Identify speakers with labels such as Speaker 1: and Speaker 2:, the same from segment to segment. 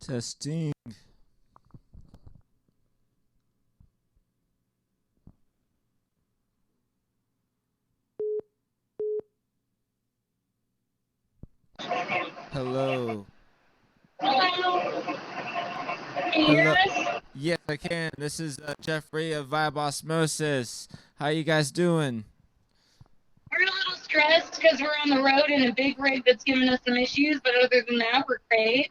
Speaker 1: Testing. Hello.
Speaker 2: Hello. Can you hear
Speaker 1: Hello.
Speaker 2: us?
Speaker 1: Yes, I can. This is Jeffrey of Vibe Osmosis. How you guys doing?
Speaker 2: We're a little stressed because we're on the road in a big rig that's giving us some issues, but other than that, we're great.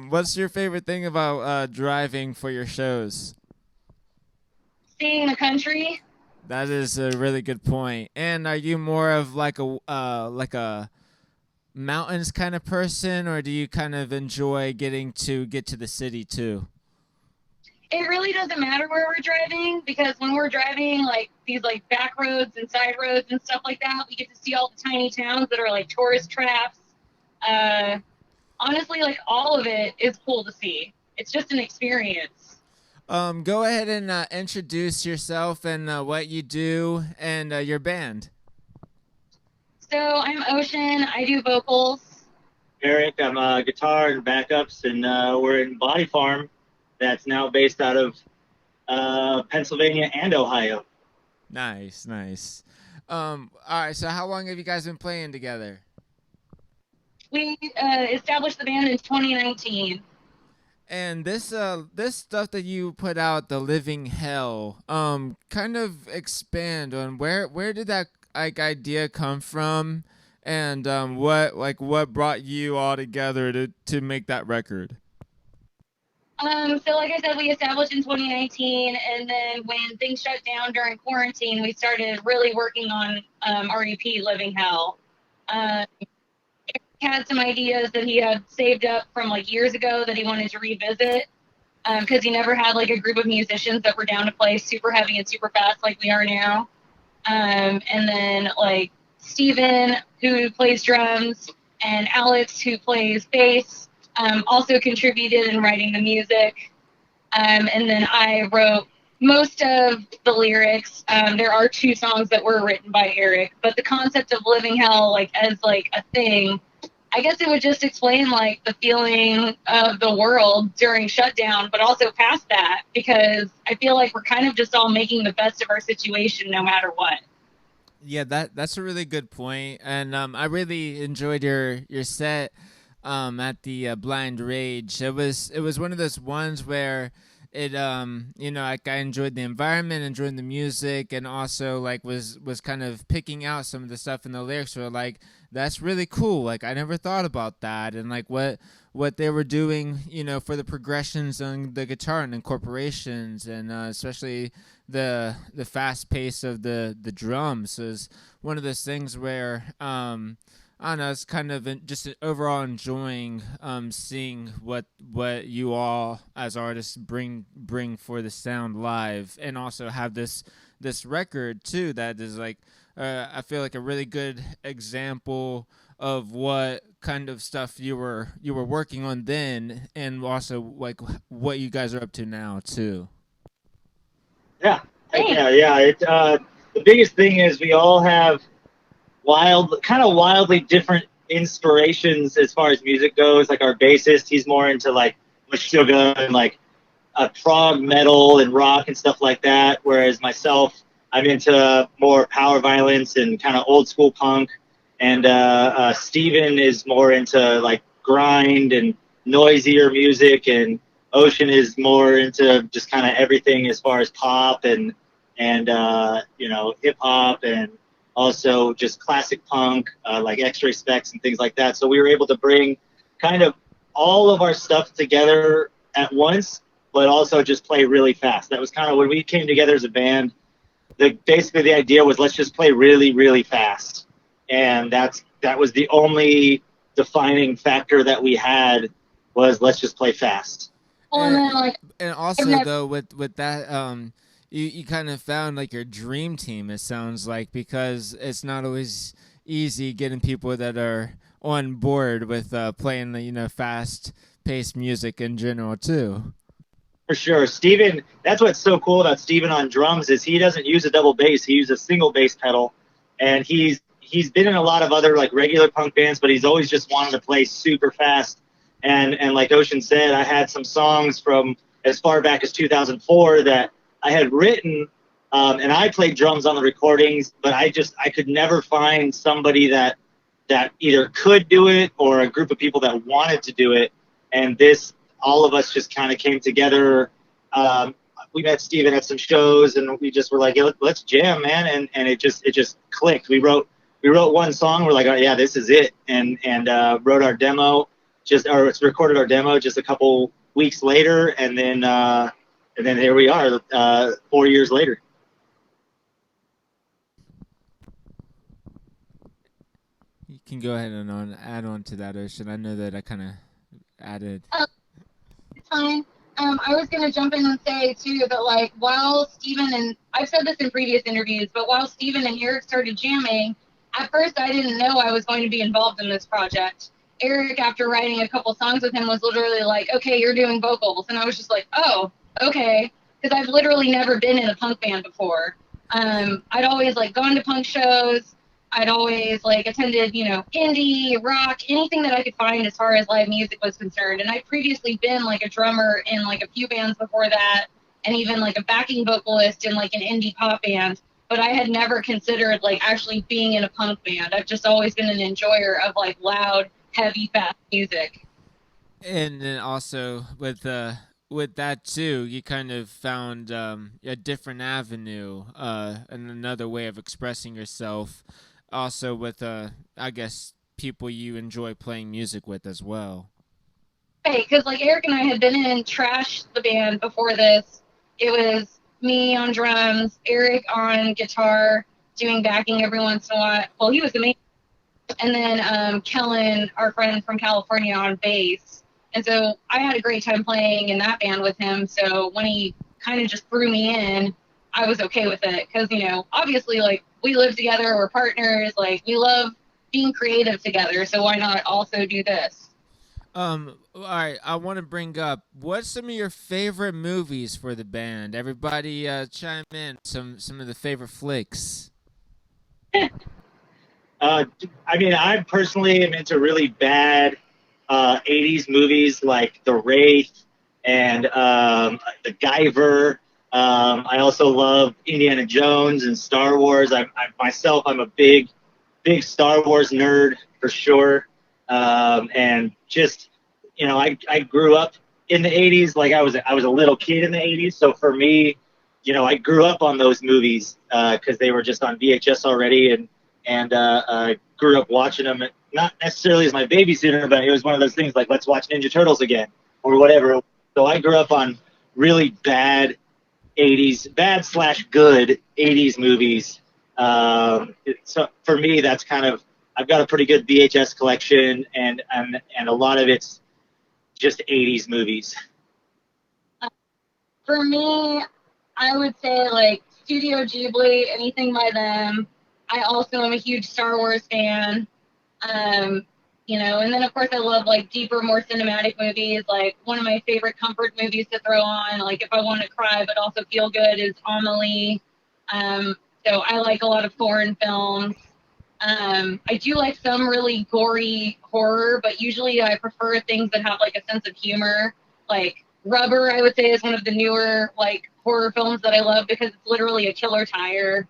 Speaker 1: What's your favorite thing about driving for your shows?
Speaker 2: Seeing the country.
Speaker 1: That is a really good point. And are you more of like a mountains kind of person, or do you kind of enjoy get to the city too?
Speaker 2: It really doesn't matter where we're driving because when we're driving like these like back roads and side roads and stuff like that, we get to see all the tiny towns that are like tourist traps. Uh, Honestly, like all of it is cool to see. It's just an experience.
Speaker 1: Go ahead and introduce yourself and what you do and your band.
Speaker 2: So I'm Ocean. I do vocals.
Speaker 3: Eric. I'm guitar and backups, and we're in Body Farm that's now based out of Pennsylvania and Ohio.
Speaker 1: Nice, nice. All right. So, how long have you guys been playing together?
Speaker 2: We established the band in 2019.
Speaker 1: And this stuff that you put out, the Living Hell, kind of expand on where did that like idea come from, and what brought you all together to make that record?
Speaker 2: So like I said, we established in 2019, and then when things shut down during quarantine, we started really working on our EP, Living Hell. Uh, he had some ideas that he had saved up from like years ago that he wanted to revisit because he never had like a group of musicians that were down to play super heavy and super fast like we are now. And then like Steven, who plays drums, and Alex, who plays bass, also contributed in writing the music. And then I wrote most of the lyrics. There are two songs that were written by Eric, but the concept of living hell, like as like a thing, I guess it would just explain like the feeling of the world during shutdown, but also past that, because I feel like we're kind of just all making the best of our situation no matter what.
Speaker 1: Yeah, that's a really good point, and I really enjoyed your set at the Blind Rage. It was one of those ones where it like I enjoyed the environment, enjoyed the music, and also like was kind of picking out some of the stuff in the lyrics were like that's really cool. Like I never thought about that, and like what they were doing, for the progressions on the guitar and incorporations, and especially the fast pace of the drums is one of those things where I don't know. It's kind of just overall enjoying seeing what you all as artists bring for the sound live, and also have this record too that is like I feel like a really good example of what kind of stuff you were working on then, and also like what you guys are up to now too.
Speaker 3: Yeah, heck
Speaker 2: Thanks.
Speaker 3: yeah, yeah. The biggest thing is we all have wildly different inspirations as far as music goes. Like our bassist, he's more into like Meshuggah and like prog metal and rock and stuff like that. Whereas myself, I'm into more power violence and kind of old school punk. And Steven is more into like grind and noisier music. And Ocean is more into just kind of everything as far as pop and hip hop and also just classic punk like X-Ray Specs and things like that. So we were able to bring kind of all of our stuff together at once, but also just play really fast. That was kind of when we came together as a band. Basically the idea was let's just play really, really fast, and that was the only defining factor that we had was let's just play fast.
Speaker 2: Well, and
Speaker 1: And
Speaker 2: then like
Speaker 1: and
Speaker 2: I've
Speaker 1: also
Speaker 2: never,
Speaker 1: though with that you kind of found like your dream team, it sounds like, because it's not always easy getting people that are on board with playing the fast paced music in general too.
Speaker 3: For sure. Steven, that's what's so cool about Steven on drums is he doesn't use a double bass. He uses a single bass pedal. And he's been in a lot of other like regular punk bands, but he's always just wanted to play super fast. And like Ocean said, I had some songs from as far back as 2004 that I had written, and I played drums on the recordings, but I could never find somebody that either could do it or a group of people that wanted to do it. And all of us just kind of came together. We met Steven at some shows, and we just were like, yeah, let's jam, man. And it just clicked. We wrote one song. We're like, oh, yeah, this is it. And wrote our demo, it's recorded our demo just a couple weeks later. And then here we are, 4 years later.
Speaker 1: You can go ahead and add on to that, Ocean. I know that I kind of added.
Speaker 2: It's fine. I was gonna jump in and say too that like while Steven and I've said this in previous interviews, but while Steven and Eric started jamming, at first I didn't know I was going to be involved in this project. Eric, after writing a couple songs with him, was literally like, "Okay, you're doing vocals," and I was just like, "Oh, okay," because I've literally never been in a punk band before. I'd always like gone to punk shows. I'd always like attended, indie, rock, anything that I could find as far as live music was concerned. And I'd previously been like a drummer in like a few bands before that, and even like a backing vocalist in like an indie pop band. But I had never considered like actually being in a punk band. I've just always been an enjoyer of like loud, heavy, fast music.
Speaker 1: And then also with that too, you kind of found a different avenue and another way of expressing yourself. Also with I guess people you enjoy playing music with as well.
Speaker 2: Hey, because like Eric and I had been in Trash, the band, before this. It was me on drums, Eric on guitar, doing backing every once in a while. Well, he was the main, and then Kellen, our friend from California, on bass. And so I had a great time playing in that band with him. So when he kind of just threw me in, I was okay with it because, obviously, like, we live together, we're partners, like, we love being creative together. So why not also do this?
Speaker 1: All right, I want to bring up what's some of your favorite movies for the band. Everybody, chime in some of the favorite flicks.
Speaker 3: I mean, I personally am into really bad 80s movies like The Wraith and The Guyver. I also love Indiana Jones and Star Wars. I'm a big Star Wars nerd for sure. And just, I grew up in the 80s. Like I was a little kid in the 80s. So for me, I grew up on those movies because they were just on VHS already, and I grew up watching them. Not necessarily as my babysitter, but it was one of those things like, let's watch Ninja Turtles again or whatever. So I grew up on really bad 80s, bad/good 80s movies. So for me, that's kind of, I've got a pretty good VHS collection, and a lot of it's just 80s movies.
Speaker 2: For me, I would say like Studio Ghibli, anything by them. I also am a huge Star Wars fan. And then of course I love like deeper, more cinematic movies. Like one of my favorite comfort movies to throw on, like if I want to cry but also feel good, is Amelie. So I like a lot of foreign films. I do like some really gory horror, but usually I prefer things that have like a sense of humor. Like Rubber, I would say, is one of the newer like horror films that I love because it's literally a killer tire.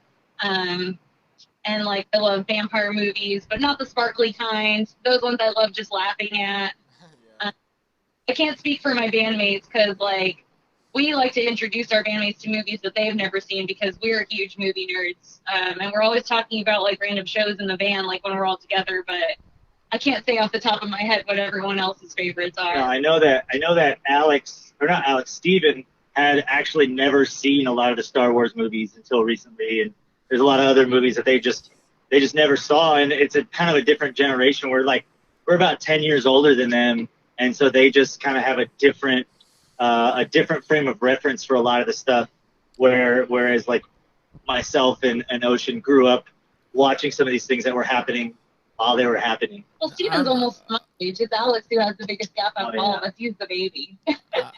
Speaker 2: And like I love vampire movies, but not the sparkly kind. Those ones I love just laughing at. I can't speak for my bandmates because like we like to introduce our bandmates to movies that they've never seen because we're huge movie nerds, and we're always talking about like random shows in the van, like when we're all together. But I can't say off the top of my head what everyone else's favorites are.
Speaker 3: No, I know that Steven had actually never seen a lot of the Star Wars movies until recently, and there's a lot of other movies that they just never saw, and it's a kind of a different generation. We're about 10 years older than them, and so they just kind of have a different frame of reference for a lot of the stuff. Whereas like myself and Ocean grew up watching some of these things that were happening while they were happening.
Speaker 2: Well, Steven's almost my age. It's Alex who has the biggest gap out of all of us. He's the baby.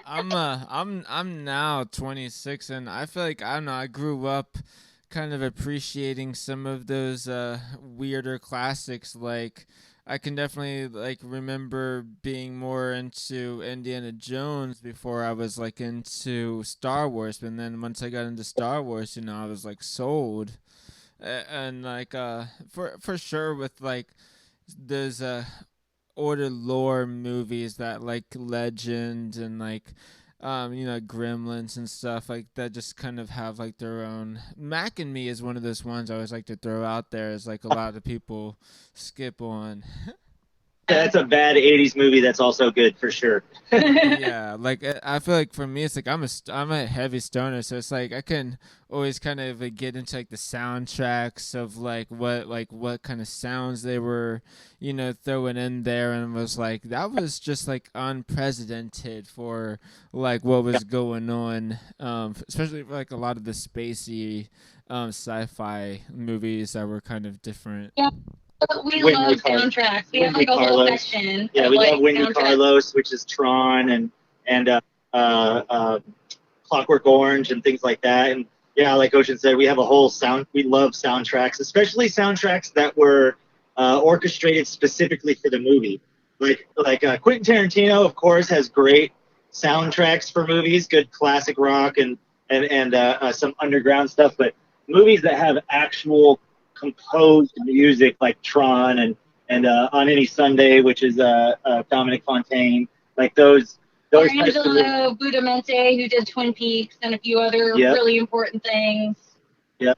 Speaker 1: I'm now 26, and I feel like I don't know. I grew up kind of appreciating some of those weirder classics like I can definitely like remember being more into Indiana Jones before I was like into Star Wars, but then once I got into Star Wars, I was like sold. And like for sure with like there's order lore movies that like Legend and like Gremlins and stuff like that just kind of have like their own. Mac and Me is one of those ones I always like to throw out there as like a lot of people skip on.
Speaker 3: That's a bad '80s movie. That's also good for sure.
Speaker 1: Yeah, like I feel like for me it's like I'm a heavy stoner, so it's like I can always kind of like, get into like the soundtracks of like what kind of sounds they were throwing in there, and was like that was just like unprecedented for like what was going on, especially for like a lot of the spacey sci-fi movies that were kind of different.
Speaker 2: Yeah, we
Speaker 3: Wendy
Speaker 2: love
Speaker 3: Car-
Speaker 2: soundtracks. We have
Speaker 3: Wendy
Speaker 2: like a whole
Speaker 3: Carlos.
Speaker 2: section
Speaker 3: Yeah,
Speaker 2: of
Speaker 3: we
Speaker 2: like
Speaker 3: love Wendy
Speaker 2: soundtracks.
Speaker 3: Carlos, which is Tron and uh, uh, Clockwork Orange and things like that. And yeah, like Ocean said, we have a whole sound. We love soundtracks, especially soundtracks that were orchestrated specifically for the movie. Like Quentin Tarantino, of course, has great soundtracks for movies, good classic rock and some underground stuff. But movies that have actual composed music, like Tron and On Any Sunday, which is Dominic Fontaine, like
Speaker 2: Or
Speaker 3: those types of movies.
Speaker 2: Angelo Budamente, who did Twin Peaks and a few other
Speaker 3: Yep.
Speaker 2: really important things.
Speaker 3: Yep.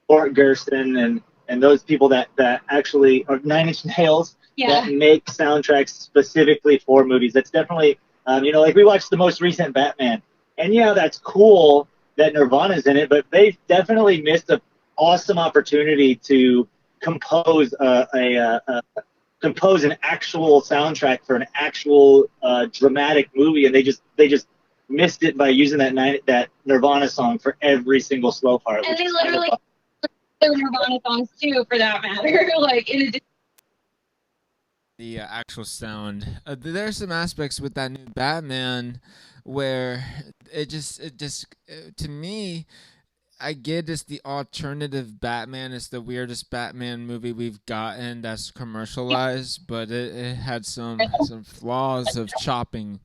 Speaker 3: Fort Gerson and those people that actually are Nine Inch Nails
Speaker 2: Yeah.
Speaker 3: that make soundtracks specifically for movies. That's definitely like we watched the most recent Batman, and yeah, that's cool that Nirvana's in it, but they definitely missed an awesome opportunity to compose compose an actual soundtrack for an actual dramatic movie, and they just missed it by using that Nirvana song for every single slow part.
Speaker 2: And they literally their Nirvana songs too, for that matter. Like in addition.
Speaker 1: The actual sound. There are some aspects with that new Batman where to me, I get it's the alternative Batman. It's the weirdest Batman movie we've gotten that's commercialized, but it had some flaws of chopping.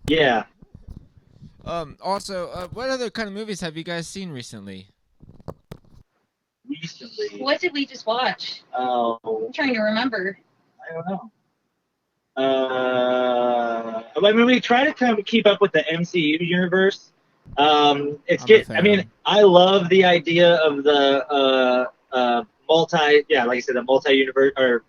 Speaker 3: Yeah.
Speaker 1: Also, what other kind of movies have you guys seen recently?
Speaker 3: Recently.
Speaker 2: What did we just watch?
Speaker 3: Oh,
Speaker 2: I'm trying to remember.
Speaker 3: I don't know. I mean, we try to kind of keep up with the MCU universe. It's
Speaker 1: I'm a
Speaker 3: I mean,
Speaker 1: fan.
Speaker 3: I love the idea of the multi. Yeah, like I said, the multi-universe, or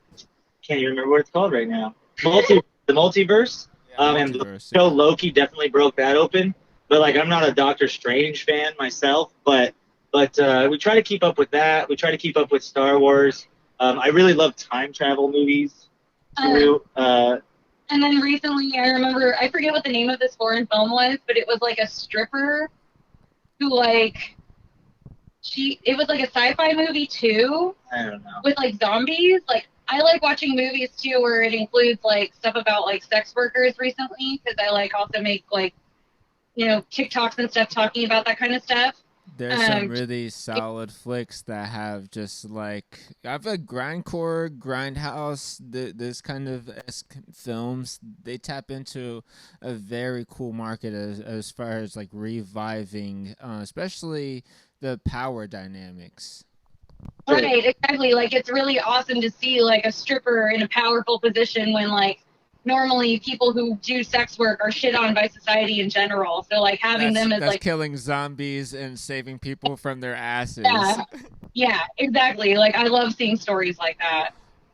Speaker 3: can't even remember what it's called right now. The multiverse.
Speaker 1: Yeah,
Speaker 3: And the
Speaker 1: multiverse.
Speaker 3: show Loki definitely broke that open. But like, I'm not a Doctor Strange fan myself, but we try to keep up with that. We try to keep up with Star Wars. I really love time travel movies too.
Speaker 2: And then recently, I remember, I forget what the name of this foreign film was, but it was like a stripper who like it was like a sci-fi movie too.
Speaker 3: I don't know.
Speaker 2: With like zombies. Like I like watching movies too where it includes like stuff about like sex workers recently, because I like also make like TikToks and stuff talking about that kind of stuff.
Speaker 1: There's some really solid flicks that have just like I feel like grindcore, grindhouse, this kind of films. They tap into a very cool market as far as like reviving, especially the power dynamics.
Speaker 2: Right, exactly. Like it's really awesome to see like a stripper in a powerful position when like normally people who do sex work are shit on by society in general. So like having them as
Speaker 1: That's
Speaker 2: like
Speaker 1: killing zombies and saving people from their asses.
Speaker 2: Yeah, exactly. Like I love seeing stories like that.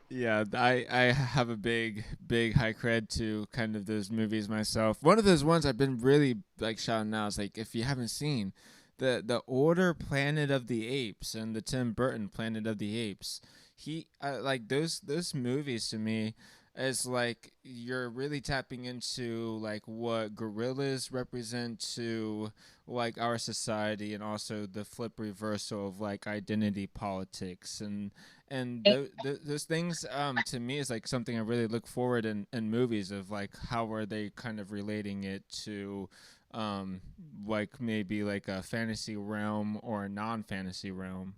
Speaker 1: Yeah, I have a big high cred to kind of those movies myself. One of those ones I've been really like shouting out is like if you haven't seen the Order Planet of the Apes and the Tim Burton Planet of the Apes. He like those movies to me is like you're really tapping into like what gorillas represent to like our society, and also the flip reversal of like identity politics and those things to me is like something I really look forward in movies of like how are they kind of relating it to like maybe like a fantasy realm or a non-fantasy realm.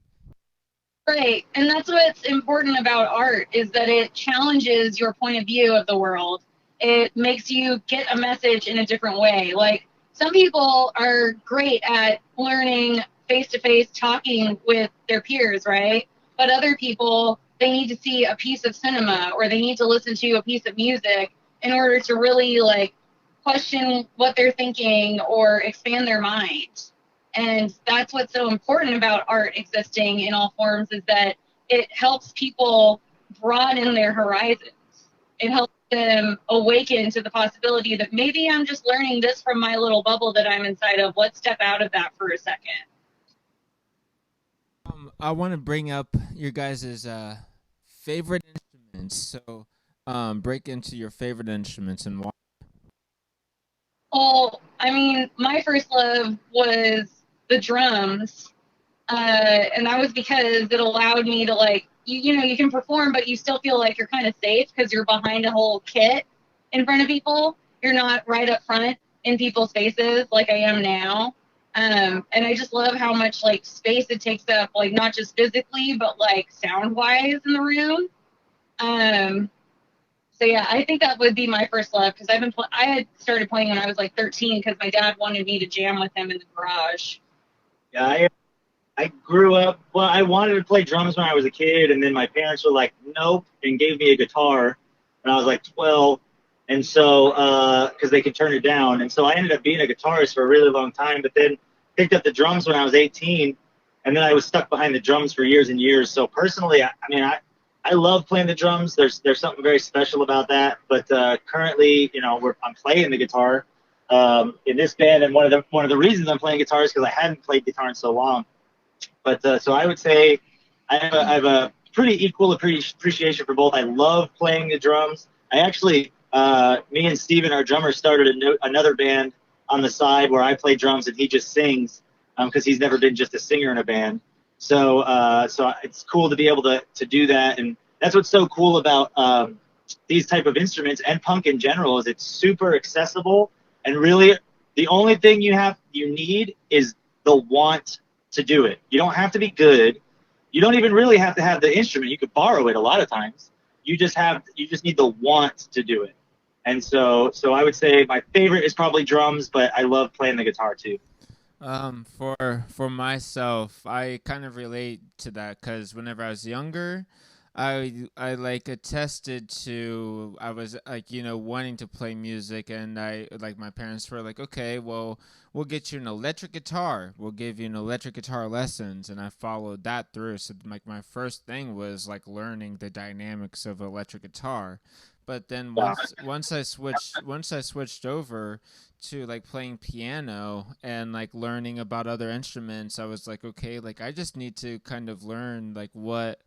Speaker 2: Right. And that's what's important about art is that it challenges your point of view of the world. It makes you get a message in a different way. Like some people are great at learning face to face talking with their peers, right? But other people, they need to see a piece of cinema or they need to listen to a piece of music in order to really like question what they're thinking or expand their mind. And that's what's so important about art existing in all forms is that it helps people broaden their horizons. It helps them awaken to the possibility that maybe I'm just learning this from my little bubble that I'm inside of. Let's step out of that for a second.
Speaker 1: I want to bring up your guys' favorite instruments. So, break into your favorite instruments and why.
Speaker 2: Well, I mean, my first love was the drums. And that was because it allowed me to like you know you can perform but you still feel like you're kind of safe because you're behind a whole kit in front of people. You're not right up front in people's faces like I am now. And I just love how much like space it takes up, like not just physically but like sound wise in the room. um so yeah, I think that would be my first love because I had started playing when I was like 13 because my dad wanted me to jam with him in the garage.
Speaker 3: Yeah, I grew up, well, I wanted to play drums when I was a kid, and then my parents were like, nope, and gave me a guitar when I was like 12. And so, because they could turn it down. And so I ended up being a guitarist for a really long time, but then picked up the drums when I was 18. And then I was stuck behind the drums for years and years. So personally, I love playing the drums. There's something very special about that. But currently, you know, I'm playing the guitar in this band. And one of the reasons I'm playing guitar is because I hadn't played guitar in so long. But so I would say I have a pretty equal appreciation for both. I love playing the drums. I actually, me and Steven, our drummer, started another band on the side where I play drums and he just sings because he's never been just a singer in a band. So it's cool to be able to do that. And that's what's so cool about these type of instruments and punk in general is it's super accessible. And really, the only thing you need is the want to do it. You don't have to be good. You don't even really have to have the instrument. You could borrow it a lot of times. You just need the want to do it. And so I would say my favorite is probably drums, but I love playing the guitar too.
Speaker 1: For myself, I kind of relate to that because whenever I was younger, I like attested to I was like wanting to play music, and I like my parents were like, okay, well, we'll get you an electric guitar, we'll give you an electric guitar lessons, and I followed that through. So like my first thing was like learning the dynamics of electric guitar. But then once I switched over to like playing piano and like learning about other instruments, I was like, okay, like I just need to kind of learn like what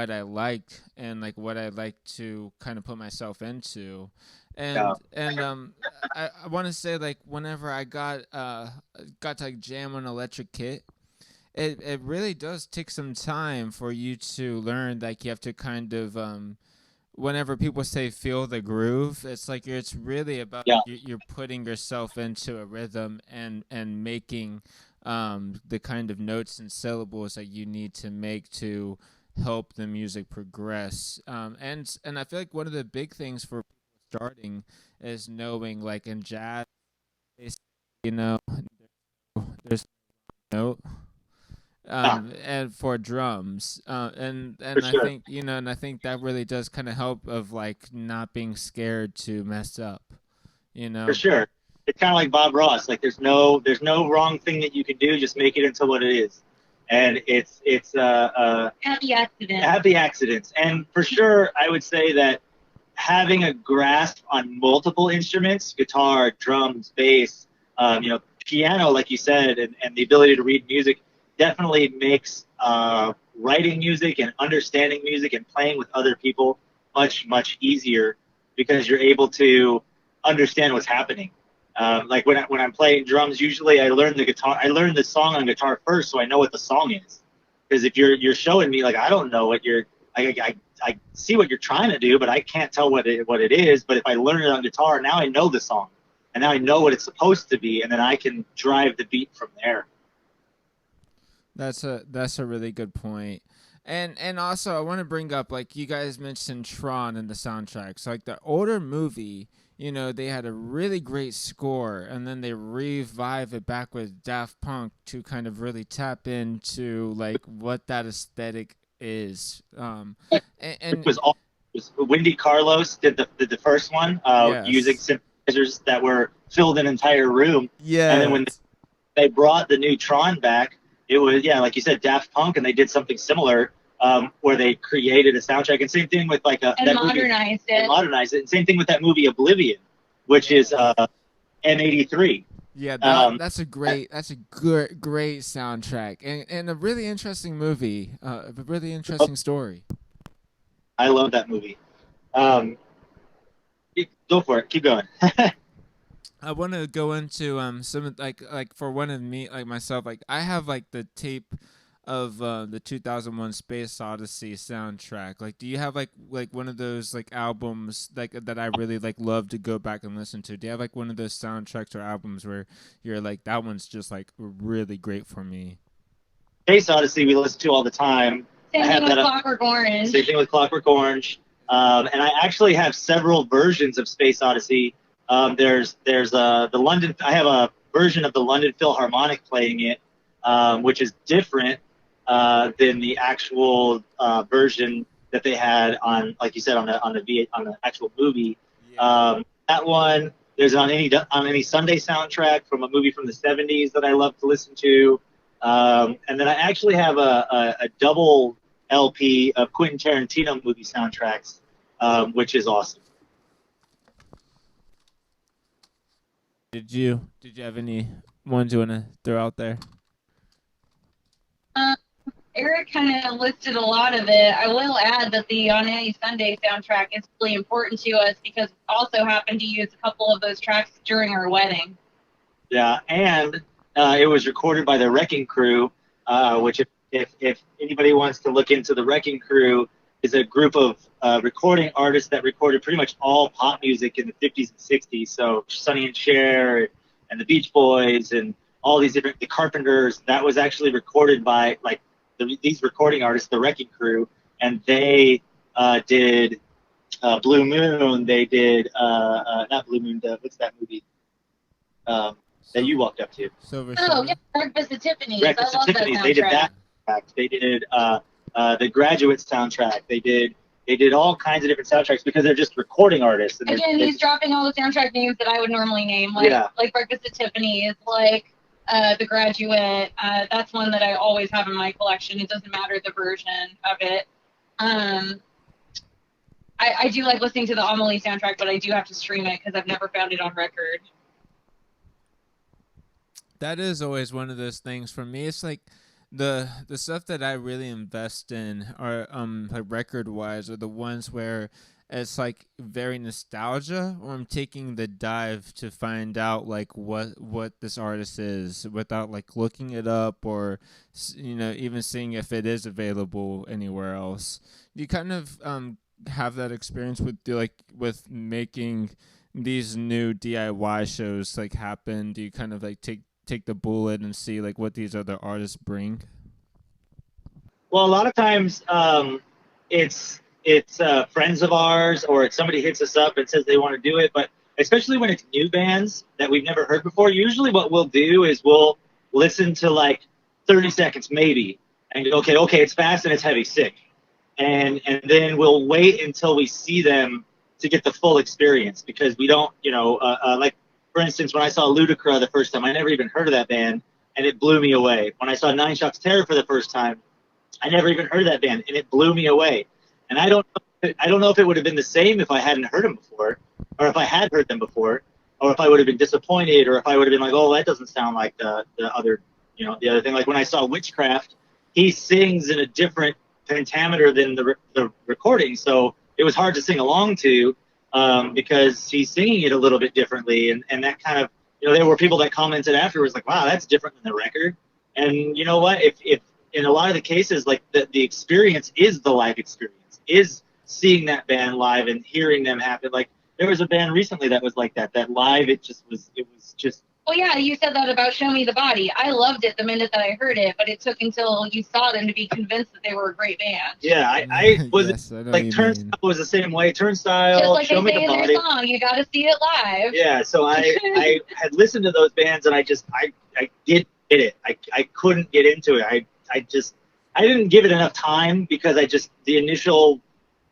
Speaker 1: I like and like what I like to kind of put myself into.
Speaker 3: Yeah,
Speaker 1: I want to say like whenever I got to like jam on electric kit, it really does take some time for you to learn. Like you have to kind of whenever people say feel the groove, it's like it's really about
Speaker 3: yeah,
Speaker 1: you're putting yourself into a rhythm and making the kind of notes and syllables that you need to make to help the music progress. And I feel like one of the big things for starting is knowing like in jazz, you know, there's no note
Speaker 3: yeah,
Speaker 1: and for drums
Speaker 3: for
Speaker 1: and I
Speaker 3: sure,
Speaker 1: think and I think that really does kind of help of like not being scared to mess up you
Speaker 3: for
Speaker 1: know
Speaker 3: sure. It's kind of like Bob Ross. Like there's no wrong thing that you can do. Just make it into what it is. And it's
Speaker 2: Happy accident.
Speaker 3: happy accidents. And for sure, I would say that having a grasp on multiple instruments, guitar, drums, bass, piano, like you said, and the ability to read music definitely makes writing music and understanding music and playing with other people much, much easier because you're able to understand what's happening. Like when I'm playing drums, usually I learn the song on guitar first, so I know what the song is. Because if you're showing me like I don't know what I see what you're trying to do, but I can't tell what it is. But if I learn it on guitar, now I know the song, and now I know what it's supposed to be, and then I can drive the beat from there.
Speaker 1: that's a really good point. And also I want to bring up, like, you guys mentioned Tron in the soundtrack. So like the older movie, you know, they had a really great score, and then they revive it back with Daft Punk to kind of really tap into like what that aesthetic is.
Speaker 3: It
Speaker 1: And
Speaker 3: was all it was Wendy Carlos did the first one using
Speaker 1: yes,
Speaker 3: synthesizers that were filled an entire room, and then when
Speaker 1: yes,
Speaker 3: they brought the new Tron back, it was, yeah, like you said, Daft Punk, and they did something similar, where they created a soundtrack. And same thing with like
Speaker 2: and modernized it.
Speaker 3: and modernized it. And same thing with that movie Oblivion, which is
Speaker 1: yes.
Speaker 3: M83.
Speaker 1: Yeah,
Speaker 3: Um,
Speaker 1: that's a great soundtrack, and a really interesting movie, a really interesting story.
Speaker 3: I love that movie. Um, Go for it. Keep going.
Speaker 1: I want to go into some, like for one of me, like myself, like I have like the tape of the 2001 Space Odyssey soundtrack. Like, do you have like one of those like albums like that I really like love to go back and listen to? Do you have like one of those soundtracks or albums where you're like, that one's just like really great for me?
Speaker 3: Space Odyssey we listen to all the time.
Speaker 2: Same thing with Clockwork Orange.
Speaker 3: Same thing with Clockwork Orange. And I actually have several versions of Space Odyssey. There's the London. I have a version of the London Philharmonic playing it, which is different than the actual version that they had on, like you said, on the actual movie.
Speaker 1: Yeah.
Speaker 3: That one, there's on any Sunday soundtrack from a movie from the '70s that I love to listen to. And then I actually have a double LP of Quentin Tarantino movie soundtracks, which is awesome.
Speaker 1: Did you have any ones you want to throw out there?
Speaker 2: Um, Eric kind of listed a lot of it. I will add that the On Any Sunday soundtrack is really important to us because we also happened to use a couple of those tracks during our wedding.
Speaker 3: Yeah, and it was recorded by the Wrecking Crew, which if anybody wants to look into the Wrecking Crew, is a group of recording artists that recorded pretty much all pop music in the 50s and 60s. So Sonny and Cher and the Beach Boys and all these different, the Carpenters. That was actually recorded by like these recording artists, the Wrecking Crew, and they did Blue Moon. They did not Blue Moon. What's that movie that you walked up to?
Speaker 1: Silver
Speaker 2: Oh,
Speaker 1: Surfer?
Speaker 2: yeah, Breakfast at Tiffany's.
Speaker 3: Breakfast
Speaker 2: I
Speaker 3: at
Speaker 2: love that
Speaker 3: Tiffany's. They did
Speaker 2: soundtrack.
Speaker 3: that soundtrack. They did the Graduate soundtrack. They did all kinds of different soundtracks because they're just recording artists. And
Speaker 2: Again, he's dropping all the soundtrack names that I would normally name, like
Speaker 3: Yeah.
Speaker 2: like Breakfast at Tiffany's, like The Graduate. That's one that I always have in my collection. It doesn't matter the version of it. I do like listening to the Amelie soundtrack, but I do have to stream it because I've never found it on record.
Speaker 1: That is always one of those things for me. It's like the stuff that I really invest in are like record wise are the ones where it's like very nostalgia, or I'm taking the dive to find out like what this artist is without like looking it up, or even seeing if it is available anywhere else. You kind of have that experience with with making these new DIY shows like happen. Do you kind of like take the bullet and see like what these other artists bring?
Speaker 3: Well, a lot of times it's friends of ours, or it's somebody hits us up and says they want to do it. But especially when it's new bands that we've never heard before, usually what we'll do is we'll listen to like 30 seconds maybe and go, okay, it's fast and it's heavy, sick. And then we'll wait until we see them to get the full experience, because we don't, like, for instance, when I saw Ludacra the first time, I never even heard of that band, and it blew me away. When I saw Nine Shots Terror for the first time, I never even heard of that band, and it blew me away. And I don't know if it would have been the same if I hadn't heard them before, or if I had heard them before, or if I would have been disappointed, or if I would have been like, oh, that doesn't sound like the other, the other thing. Like when I saw Witchcraft, he sings in a different pentameter than the recording, so it was hard to sing along to, because he's singing it a little bit differently, and that kind of, there were people that commented afterwards like, wow, that's different than the record. And you know what, if in a lot of the cases, like the experience is the live experience, is seeing that band live and hearing them happen. Like there was a band recently that was like that live, it was just
Speaker 2: Well, yeah, you said that about Show Me the Body. I loved it the minute that I heard it, but it took until you saw them to be convinced that they were a great band.
Speaker 3: Yeah, I was
Speaker 1: Yes, I know what
Speaker 3: like
Speaker 1: you
Speaker 3: Turnstile
Speaker 1: mean.
Speaker 3: was the same way.
Speaker 2: Just
Speaker 3: Turnstile,
Speaker 2: like
Speaker 3: Show
Speaker 2: they
Speaker 3: Me the
Speaker 2: say in their
Speaker 3: Body.
Speaker 2: song, you got to see it live.
Speaker 3: Yeah, so I had listened to those bands and I didn't get it. I couldn't get into it. I didn't give it enough time because the initial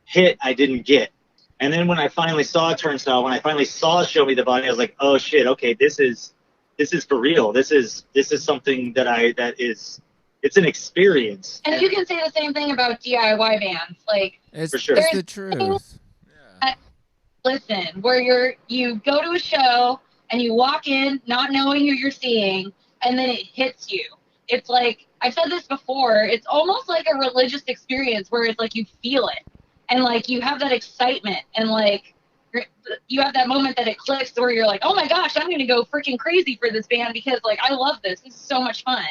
Speaker 3: hit I didn't get. And then when I finally saw Turnstile, when I finally saw Show Me the Body, I was like, oh shit, okay, this is for real. This is something it's an experience.
Speaker 2: And you can say the same thing about DIY bands. Like,
Speaker 3: For sure.
Speaker 1: It's
Speaker 2: there's
Speaker 1: the truth. Yeah.
Speaker 2: listen, where you go to a show and you walk in not knowing who you're seeing, and then it hits you. It's like, I've said this before, it's almost like a religious experience where it's like you feel it, and like you have that excitement, and like you have that moment that it clicks where you're like, oh my gosh, I'm gonna go freaking crazy for this band because like I love this. This is so much fun.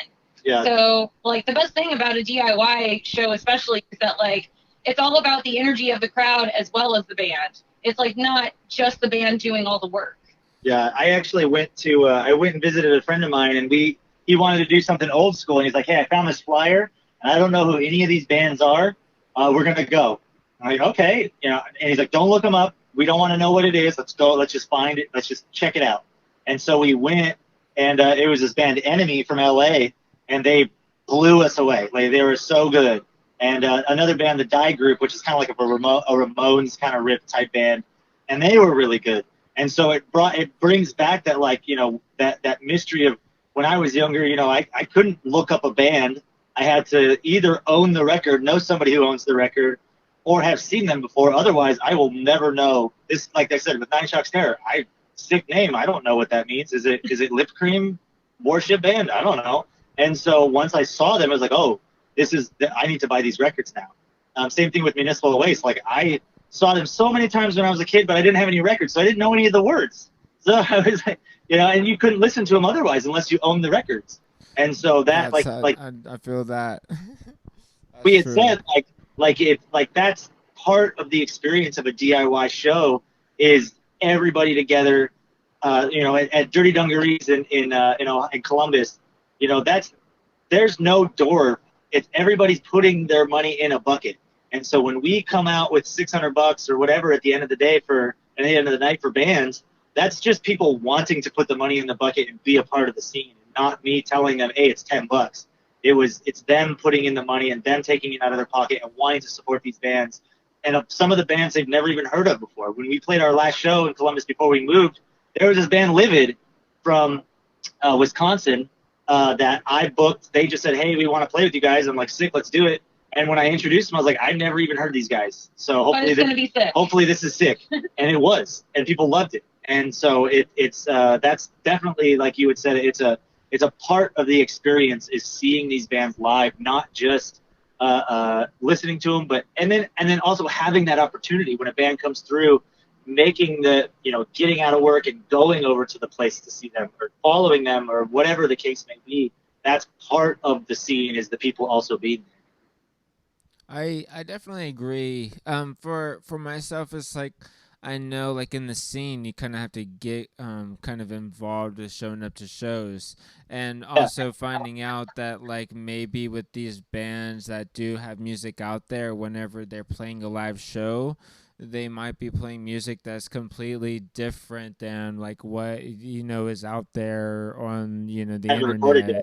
Speaker 3: Yeah.
Speaker 2: So like the best thing about a DIY show especially is that like it's all about the energy of the crowd as well as the band. It's like not just the band doing all the work.
Speaker 3: Yeah, I actually I went and visited a friend of mine, and he wanted to do something old school, and he's like, hey, I found this flyer, and I don't know who any of these bands are. We're gonna go. I'm like, okay, and he's like, don't look them up. We don't want to know what it is. Let's go. Let's just find it. Let's just check it out. And so we went, and it was this band Enemy from LA, and they blew us away. Like they were so good. And another band, the Die Group, which is kind of like a Ramones kind of rip type band, and they were really good. And so it brings back that that mystery of when I was younger. I couldn't look up a band. I had to either own the record, know somebody who owns the record, or have seen them before. Otherwise, I will never know. This, like I said, with Nine Shock Terror, sick name. I don't know what that means. Is it Lip Cream Warship Band? I don't know. And so once I saw them, I was like, oh, I need to buy these records now. Same thing with Municipal Waste. Like I saw them so many times when I was a kid, but I didn't have any records, so I didn't know any of the words. So I was like, and you couldn't listen to them otherwise unless you owned the records. And so that
Speaker 1: I feel that.
Speaker 3: we had said that's part of the experience of a DIY show is everybody together. At Dirty Dungarees in Columbus, there's no door. It's everybody's putting their money in a bucket. And so when we come out with $600 or whatever at the end of the day at the end of the night for bands, that's just people wanting to put the money in the bucket and be a part of the scene, not me telling them, hey, it's $10. It's them putting in the money and them taking it out of their pocket and wanting to support these bands. And some of the bands they've never even heard of before. When we played our last show in Columbus before we moved, there was this band Livid from Wisconsin that I booked. They just said, hey, we want to play with you guys. I'm like, sick, let's do it. And when I introduced them, I was like, I've never even heard these guys. So hopefully this is sick. And it was. And people loved it. And so that's definitely, like you had said, it's a part of the experience is seeing these bands live, not just listening to them, and then also having that opportunity when a band comes through, making getting out of work and going over to the place to see them or following them or whatever the case may be. That's part of the scene is the people also being there.
Speaker 1: I definitely agree. For myself, it's like I know, like in the scene, you kind of have to get kind of involved with showing up to shows, and also finding out that like maybe with these bands that do have music out there, whenever they're playing a live show, they might be playing music that's completely different than like what is out there on the internet.
Speaker 3: Recorded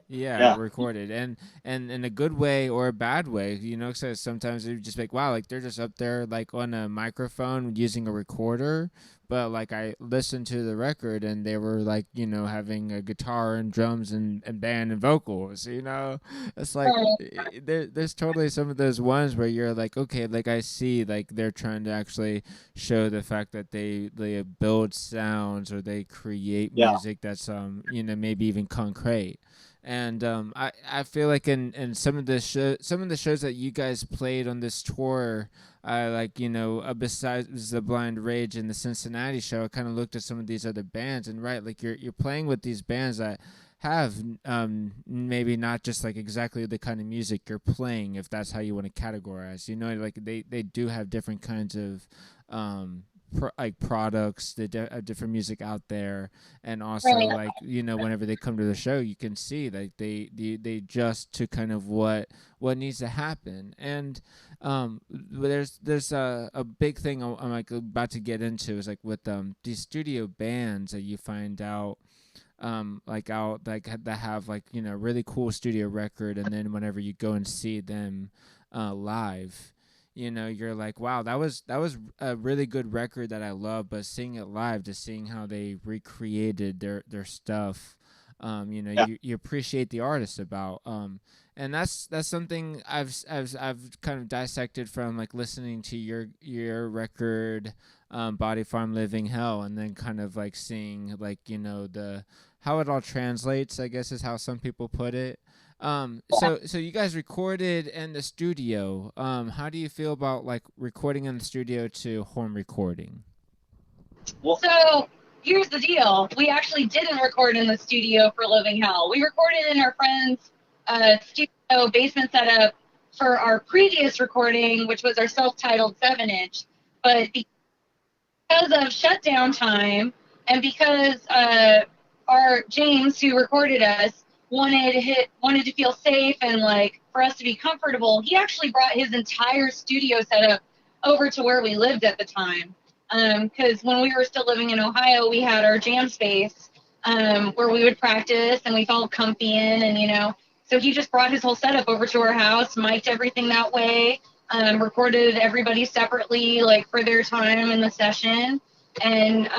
Speaker 1: Recorded, and in a good way or a bad way. Because sometimes it just like, wow, like they're just up there like on a microphone using a recorder. But like I listened to the record and they were like having a guitar and drums and band and vocals. It's like there's totally some of those ones where you're like, okay, like I see like they're trying to actually show the fact that they build sounds or they create music that's maybe even concrete. And I feel like in some of the shows that you guys played on this tour, besides the Blind Rage and the Cincinnati show, I kind of looked at some of these other bands, and like you're playing with these bands that have maybe not just like exactly the kind of music you're playing, if that's how you want to categorize. Like they do have different kinds of like products, the different music out there, and also
Speaker 2: Right.
Speaker 1: like whenever they come to the show, you can see like they adjust to kind of what needs to happen. And there's a big thing I'm like about to get into is like with these studio bands that you find out like out like that have like really cool studio record, and then whenever you go and see them live, you're like, wow, that was a really good record that I love, but seeing it live, just seeing how they recreated their stuff,
Speaker 3: Yeah.
Speaker 1: you appreciate the artist about, and that's something I've kind of dissected from like listening to your record, Body Farm Living Hell, and then kind of like seeing like the how it all translates, I guess is how some people put it. So you guys recorded in the studio. How do you feel about like recording in the studio to home recording?
Speaker 3: Well,
Speaker 2: So here's the deal. We actually didn't record in the studio for Living Hell. We recorded in our friend's studio basement setup for our previous recording, which was our self-titled 7-inch. But because of shutdown time, and because our James, who recorded us, wanted to feel safe and like for us to be comfortable, he actually brought his entire studio setup over to where we lived at the time. Because when we were still living in Ohio, we had our jam space where we would practice and we felt comfy in, and so he just brought his whole setup over to our house, mic'd everything that way, recorded everybody separately, like for their time in the session, and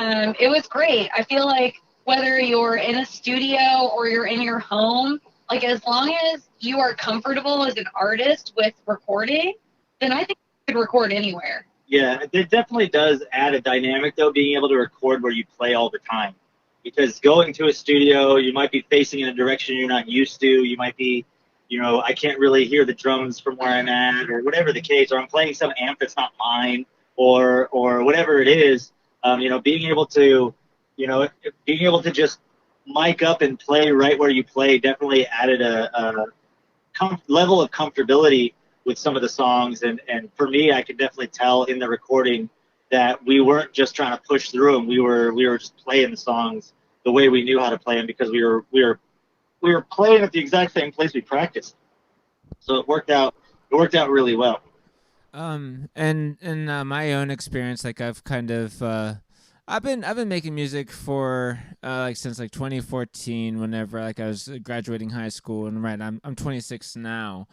Speaker 2: it was great. I feel like whether you're in a studio or you're in your home, like as long as you are comfortable as an artist with recording, then I think you could record anywhere.
Speaker 3: yeah, it definitely does add a dynamic, though, being able to record where you play all the time. Because going to a studio, you might be facing in a direction you're not used to. You might be, I can't really hear the drums from where I'm at, or whatever the case, or I'm playing some amp that's not mine, or whatever it is. Being able to, being able to just mic up and play right where you play definitely added a level of comfortability with some of the songs, and for me, I could definitely tell in the recording that we weren't just trying to push through them. We were just playing the songs the way we knew how to play them, because we were playing at the exact same place we practiced. So it worked out. It worked out really well.
Speaker 1: And in my own experience, like I've kind of I've been making music for like since like 2014, whenever like I was graduating high school, and right, I'm 26 now.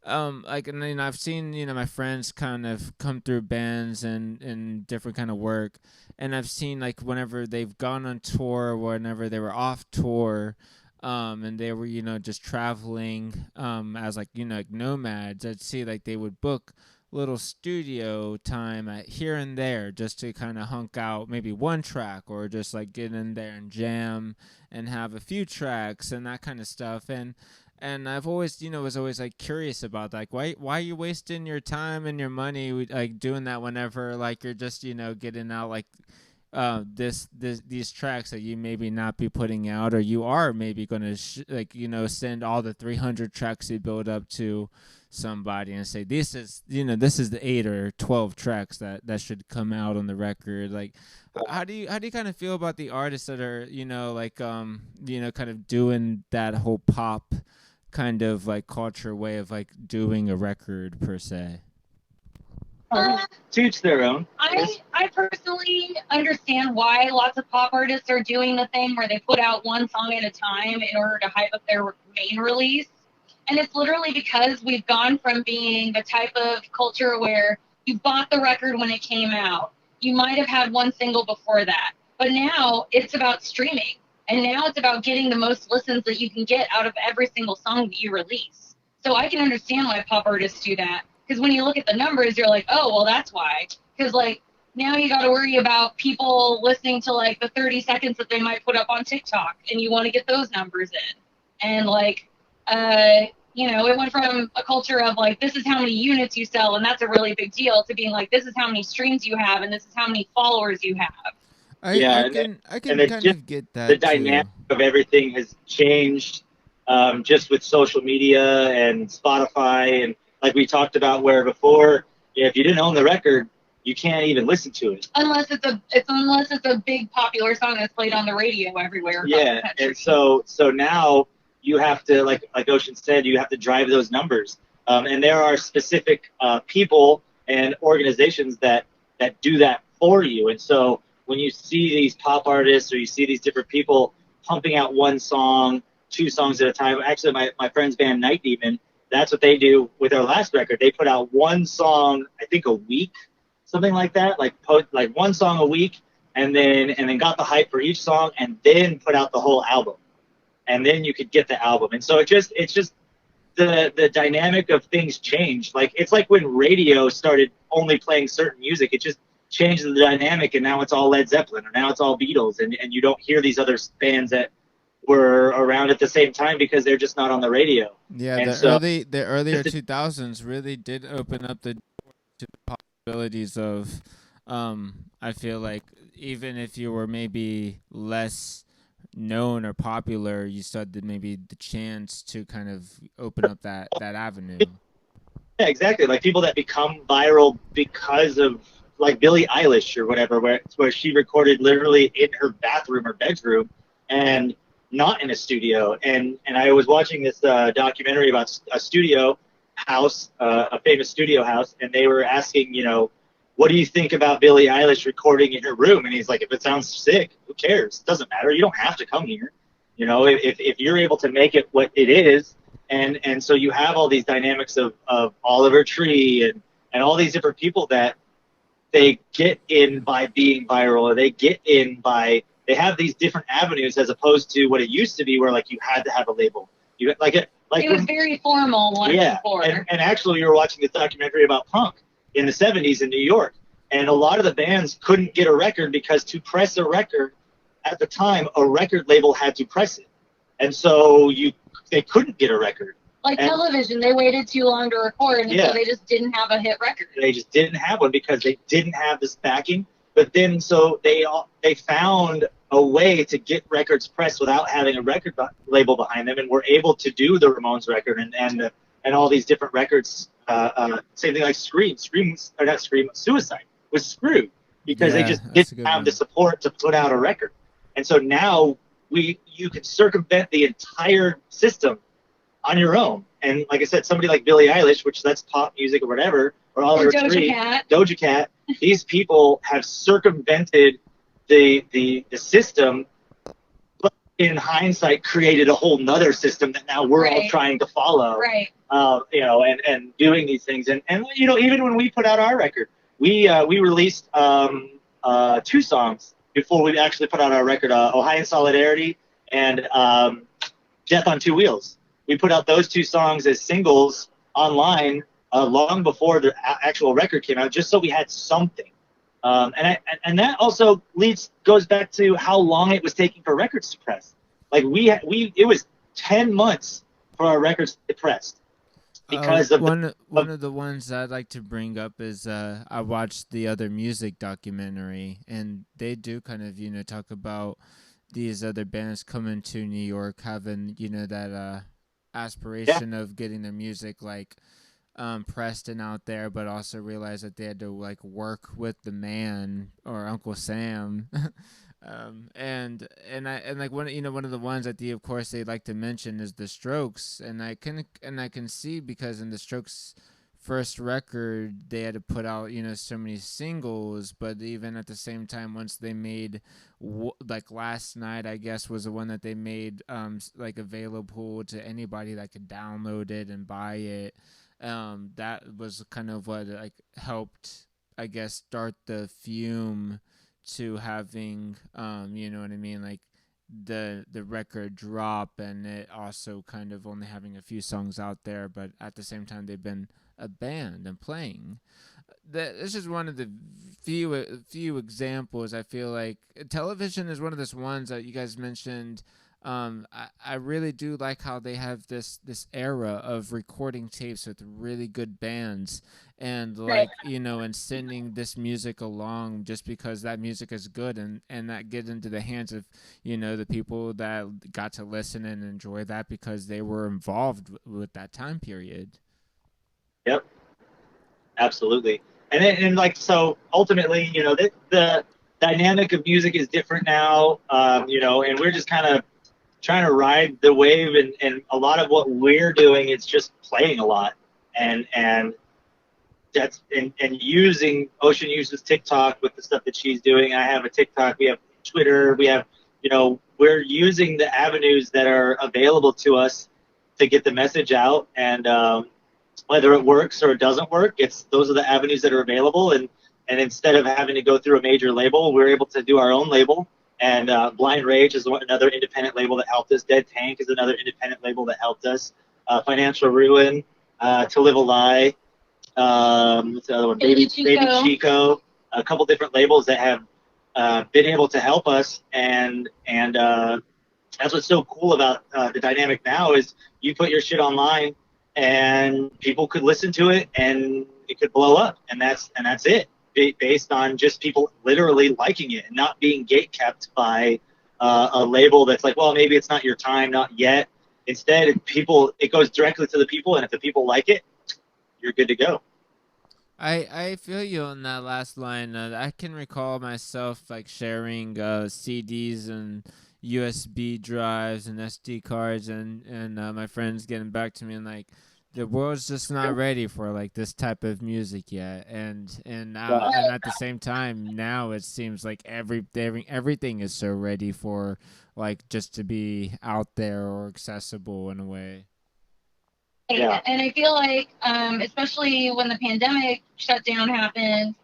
Speaker 1: Like, and I've seen my friends kind of come through bands and different kind of work, and I've seen like whenever they've gone on tour, whenever they were off tour, and they were just traveling as like like nomads. I'd see like they would book little studio time at here and there just to kind of hunk out maybe one track, or just like get in there and jam and have a few tracks and that kind of stuff. And I've always was always like curious about that. Like, why are you wasting your time and your money like doing that whenever like you're just getting out like these tracks that you maybe not be putting out, or you are maybe going to like send all the 300 tracks you build up to somebody and say this is the 8 or 12 tracks that should come out on the record. Like, how do you kind of feel about the artists that are like kind of doing that whole pop kind of like culture way of like doing a record per se?
Speaker 3: To each their own.
Speaker 2: I personally understand why lots of pop artists are doing the thing where they put out one song at a time in order to hype up their main release. And it's literally because we've gone from being the type of culture where you bought the record when it came out. You might have had one single before that. But now it's about streaming. And now it's about getting the most listens that you can get out of every single song that you release. So I can understand why pop artists do that. Because when you look at the numbers, you're like, oh, well, that's why. Because, like, now you got to worry about people listening to, like, the 30 seconds that they might put up on TikTok. And you want to get those numbers in. And, like, it went from a culture of, like, this is how many units you sell, and that's a really big deal, to being like, this is how many streams you have, and this is how many followers you have.
Speaker 1: I can kind of get that
Speaker 3: the dynamic
Speaker 1: too.
Speaker 3: of everything has changed, just with social media and Spotify, and like we talked about, where before, if you didn't own the record, you can't even listen to it
Speaker 2: unless it's a big popular song that's played on the radio everywhere.
Speaker 3: Yeah, and so now you have to, like Ocean said, you have to drive those numbers. And there are specific people and organizations that do that for you. And so when you see these pop artists or you see these different people pumping out one song, two songs at a time, actually my friend's band Night Demon, that's what they do with their last record. They put out one song, I think a week, something like that, like one song a week, and then got the hype for each song, and then put out the whole album, and then you could get the album. And so it's just the dynamic of things changed. Like it's like when radio started only playing certain music, it just changed the dynamic, and now it's all Led Zeppelin, or now it's all Beatles, and you don't hear these other bands that were around at the same time because they're just not on the radio.
Speaker 1: Yeah,
Speaker 3: and
Speaker 1: the earlier 2000s really did open up the door to the possibilities of I feel like even if you were maybe less known or popular, you still had maybe the chance to kind of open up that avenue.
Speaker 3: Yeah, exactly. Like people that become viral because of, like, Billie Eilish or whatever, where she recorded literally in her bathroom or bedroom and not in a studio. And I was watching this documentary about a studio house, a famous studio house, and they were asking, what do you think about Billie Eilish recording in her room? And he's like, if it sounds sick, who cares? It doesn't matter. You don't have to come here. If you're able to make it what it is, and so you have all these dynamics of Oliver Tree and all these different people that they get in by being viral, or they get in by, they have these different avenues as opposed to what it used to be, where like you had to have a label. It
Speaker 2: was very formal once before.
Speaker 3: And actually, we were watching this documentary about punk in the 70s in New York, and a lot of the bands couldn't get a record because to press a record at the time, a record label had to press it, and so they couldn't get a record.
Speaker 2: Like Television, they waited too long to record, and so they just didn't have a hit record.
Speaker 3: They just didn't have one because they didn't have this backing. But then, so they found a way to get records pressed without having a record label behind them, and were able to do the Ramones record and all these different records. Same thing like Suicide was screwed because they just didn't have the support to put out a record. And so now you can circumvent the entire system on your own. And like I said, somebody like Billie Eilish, which that's pop music or whatever, or Oliver Tree, Doja Cat, these people have circumvented the system, but in hindsight created a whole nother system that now we're all trying to follow.
Speaker 2: Right.
Speaker 3: And doing these things. And even when we put out our record, we released two songs before we actually put out our record, Ohio Solidarity and Death on Two Wheels. We put out those two songs as singles online long before the actual record came out, just so we had something. And that also goes back to how long it was taking for records to press. Like it was 10 months for our records to press. Because
Speaker 1: one of the ones I'd like to bring up is I watched the Other Music documentary, and they do kind of talk about these other bands coming to New York, having that aspiration of getting their music pressed and out there, but also realize that they had to work with the man or Uncle Sam. And one of the ones that of course they like to mention is the Strokes, and I can see, because in the Strokes' first record they had to put out so many singles, but even at the same time, once they made Last Night, I guess, was the one that they made available to anybody that could download it and buy it. That was kind of what helped, I guess, start the fume to having you know what I mean, the record drop, and it also kind of only having a few songs out there, but at the same time they've been a band and playing. This is one of the few examples. I feel like Television is one of those ones that you guys mentioned. I really do like how they have this era of recording tapes with really good bands, and and sending this music along just because that music is good, and that gets into the hands of the people that got to listen and enjoy that because they were involved with that time period.
Speaker 3: Yep, absolutely. And like so ultimately, the dynamic of music is different now, and we're just kind of trying to ride the wave, and a lot of what we're doing is just playing a lot, and that's and using Ocean uses TikTok with the stuff that she's doing. I have a TikTok, we have Twitter, we have, we're using the avenues that are available to us to get the message out, and whether it works or it doesn't work, it's those are the avenues that are available, and instead of having to go through a major label, we're able to do our own label. And Blind Rage is another independent label that helped us. Dead Tank is another independent label that helped us. Financial Ruin, To Live a Lie, what's the other one? Baby Chico, a couple different labels that have been able to help us, and that's what's so cool about the dynamic now is you put your shit online and people could listen to it and it could blow up, and that's it, based on just people literally liking it and not being gate kept by a label that's like, well, maybe it's not your time, not yet. Instead, it goes directly to the people, and if the people like it, you're good to go.
Speaker 1: I feel you on that last line. I can recall myself like sharing CDs and USB drives and SD cards, and my friends getting back to me and like the world's just not ready for like this type of music yet. And now and at the same time now it seems like everything is so ready for like just to be out there or accessible in a way.
Speaker 2: Yeah. And I feel like, especially when the pandemic shutdown happened,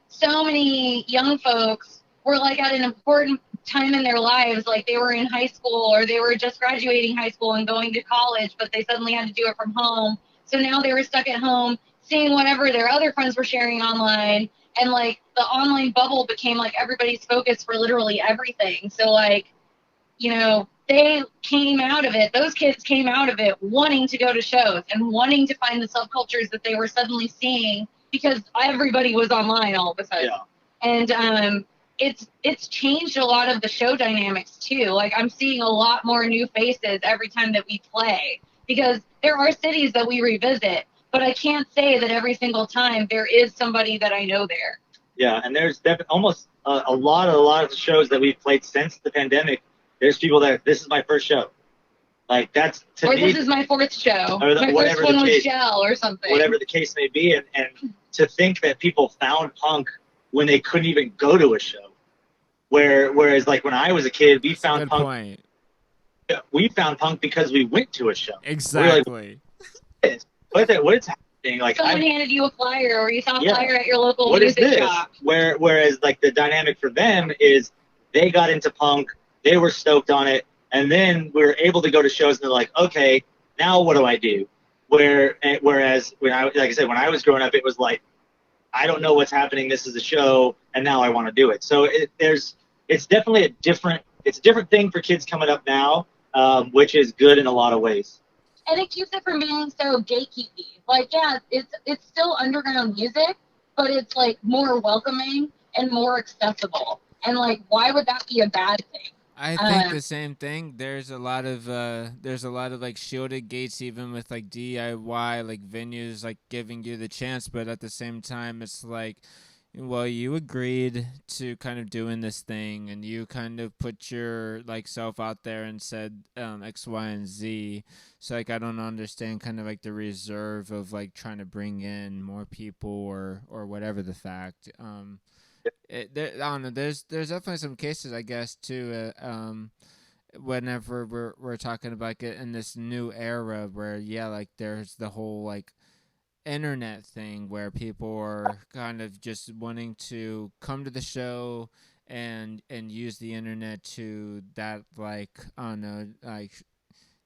Speaker 2: so many young folks were like at an important time in their lives, like they were in high school or they were just graduating high school and going to college, but they suddenly had to do it from home. So now they were stuck at home seeing whatever their other friends were sharing online, and like the online bubble became like everybody's focus for literally everything. So like, they came out of it, those kids came out of it wanting to go to shows and wanting to find the subcultures that they were suddenly seeing because everybody was online all of a sudden.
Speaker 3: Yeah.
Speaker 2: And it's changed a lot of the show dynamics too. Like I'm seeing a lot more new faces every time that we play, because there are cities that we revisit, but I can't say that every single time there is somebody that I know there.
Speaker 3: Yeah, and there's definitely almost a lot of the shows that we've played since the pandemic. There's people that this is my first show. Like that's to
Speaker 2: or
Speaker 3: me,
Speaker 2: this is my fourth show.
Speaker 3: Or
Speaker 2: my first one was Shell or something.
Speaker 3: Whatever the case may be, and to think that people found punk when they couldn't even go to a show. Whereas like when I was a kid, we found punk.
Speaker 1: Point.
Speaker 3: We found punk because we went to a show.
Speaker 1: Exactly.
Speaker 3: We were like, what is happening? Like
Speaker 2: someone handed you a flyer, or you saw a flyer at your local music shop.
Speaker 3: Whereas like the dynamic for them is they got into punk, they were stoked on it, and then we were able to go to shows and they're like, okay, now what do I do? Whereas when like I said, when I was growing up, it was like, I don't know what's happening. This is a show, and now I want to do it. So it's definitely a different thing for kids coming up now, which is good in a lot of ways.
Speaker 2: And it keeps it from being so gatekeepy. Like, yeah, it's still underground music, but it's like more welcoming and more accessible. And like, why would that be a bad thing?
Speaker 1: I think the same thing. There's a lot of like shielded gates, even with like DIY like venues like giving you the chance, but at the same time it's like, well, you agreed to kind of doing this thing and you kind of put your like self out there and said X, Y, and Z. So like I don't understand kind of like the reserve of like trying to bring in more people or whatever the fact. I don't know. There's definitely some cases, I guess, too. Whenever we're talking about it in this new era, where like there's the whole like internet thing where people are kind of just wanting to come to the show and use the internet to that like I don't know like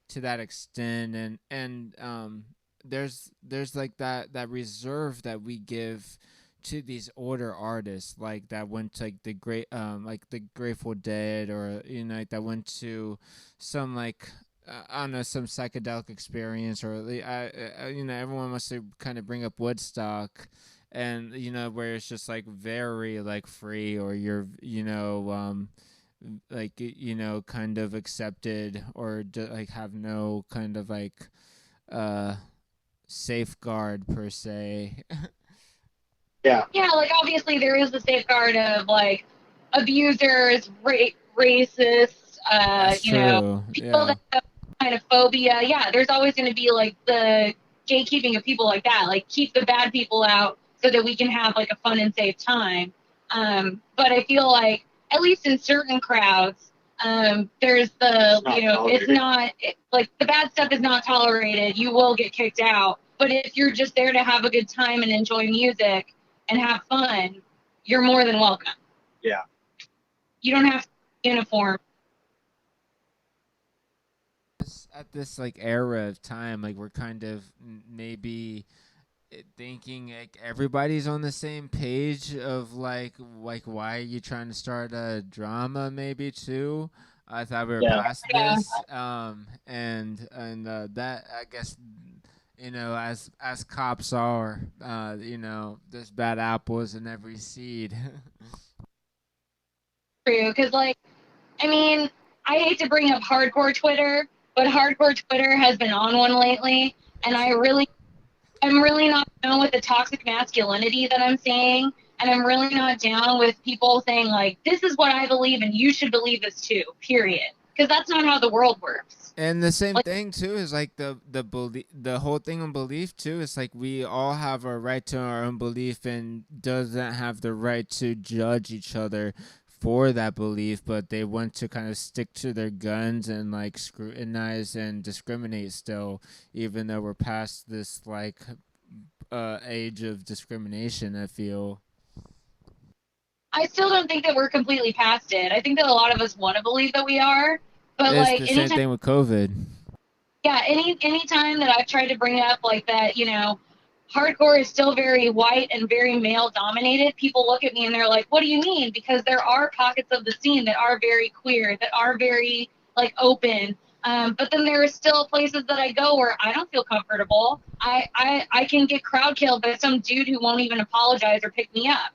Speaker 1: to that extent, and there's like that reserve that we give to these older artists like that went to like the great like the Grateful Dead, or like that went to some like I don't know, some psychedelic experience, or everyone wants to kind of bring up Woodstock, and where it's just like very like free, or you're like kind of accepted, or like have no kind of like safeguard per se.
Speaker 3: Yeah.
Speaker 2: Yeah, like obviously there is the safeguard of like abusers, racists,
Speaker 1: That's
Speaker 2: you know,
Speaker 1: true.
Speaker 2: people
Speaker 1: Yeah.
Speaker 2: that have kind of phobia. Yeah, there's always going to be like the gatekeeping of people like that. Like keep the bad people out so that we can have like a fun and safe time. But I feel like at least in certain crowds, there's the it's not like the bad stuff is not tolerated. You will get kicked out. But if you're just there to have a good time and enjoy music and have fun, you're more than welcome.
Speaker 3: Yeah.
Speaker 2: You don't have to uniform.
Speaker 1: At this like era of time, like we're kind of maybe thinking like everybody's on the same page of like why are you trying to start a drama maybe too. I thought we were
Speaker 3: Yeah.
Speaker 1: past
Speaker 2: Yeah.
Speaker 1: this, and that I guess as cops are, there's bad apples in every seed.
Speaker 2: True, because like I mean, I hate to bring up hardcore Twitter, but hardcore Twitter has been on one lately, and I'm really not down with the toxic masculinity that I'm seeing, and I'm really not down with people saying like, "This is what I believe, and you should believe this too." Period. Because that's not how the world works.
Speaker 1: And the same
Speaker 2: Like,
Speaker 1: thing too is like the whole thing on belief too. It's like we all have a right to our own belief and doesn't have the right to judge each other for that belief, but they want to kind of stick to their guns and like scrutinize and discriminate still, even though we're past this like age of discrimination. I feel
Speaker 2: I still don't think that we're completely past it. I think that a lot of us want to believe that we are, but
Speaker 1: it's
Speaker 2: like
Speaker 1: the same
Speaker 2: anytime
Speaker 1: thing with COVID.
Speaker 2: yeah, any time that I've tried to bring up like that, hardcore is still very white and very male dominated, people look at me and they're like, "What do you mean?" Because there are pockets of the scene that are very queer, that are very like open. But then there are still places that I go where I don't feel comfortable. I can get crowd killed by some dude who won't even apologize or pick me up,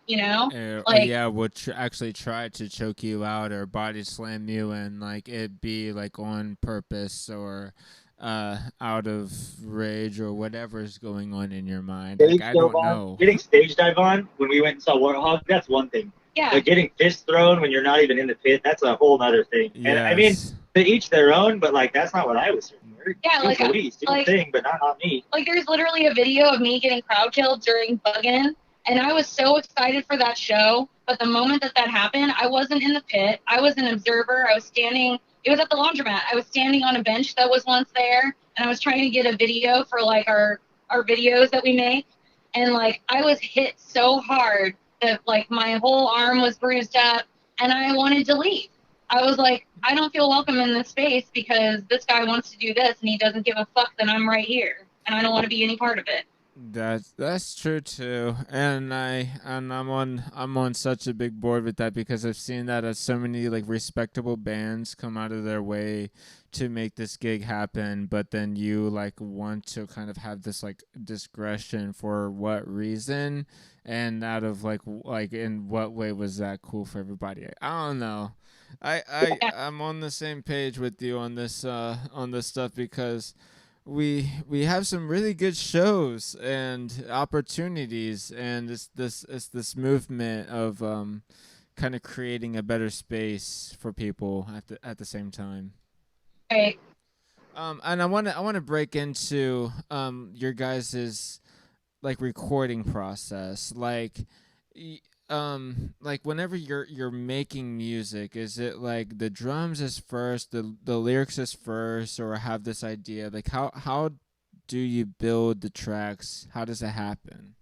Speaker 1: Or
Speaker 2: Like,
Speaker 1: yeah, would actually try to choke you out or body slam you, and like it be like on purpose or out of rage or whatever's going on in your mind. Like
Speaker 3: Stage
Speaker 1: I
Speaker 3: dive
Speaker 1: don't
Speaker 3: on.
Speaker 1: know.
Speaker 3: Getting stage dive on when we went and saw Warthog, that's one thing.
Speaker 2: yeah,
Speaker 3: But getting fists thrown when you're not even in the pit, that's a whole other thing. And I mean,
Speaker 1: Yes.
Speaker 3: to each their own, but like that's not what I was doing.
Speaker 2: yeah,
Speaker 3: You police, do your thing, but not me.
Speaker 2: like there's literally a video of me getting crowd killed during Buggin', and I was so excited for that show. But the moment that happened, I wasn't in the pit. I was an observer. I was standing. It was at the laundromat. I was standing on a bench that was once there, and I was trying to get a video for like our videos that we make. And like I was hit so hard that like my whole arm was bruised up, and I wanted to leave. I was like, I don't feel welcome in this space because this guy wants to do this and he doesn't give a fuck that I'm right here and I don't want to be any part of it.
Speaker 1: That's true too, and I'm on such a big board with that because I've seen that as so many like respectable bands come out of their way to make this gig happen, but then you like want to kind of have this like discretion for what reason, and out of like in what way was that cool for everybody? I don't know. I'm on the same page with you on this stuff because we have some really good shows and opportunities, and it's this movement of kind of creating a better space for people at the same time.
Speaker 2: Right.
Speaker 1: And I want to break into your guys's like recording process, like whenever you're making music, is it like the drums is first, the lyrics is first, or have this idea like how do you build the tracks? How does it happen?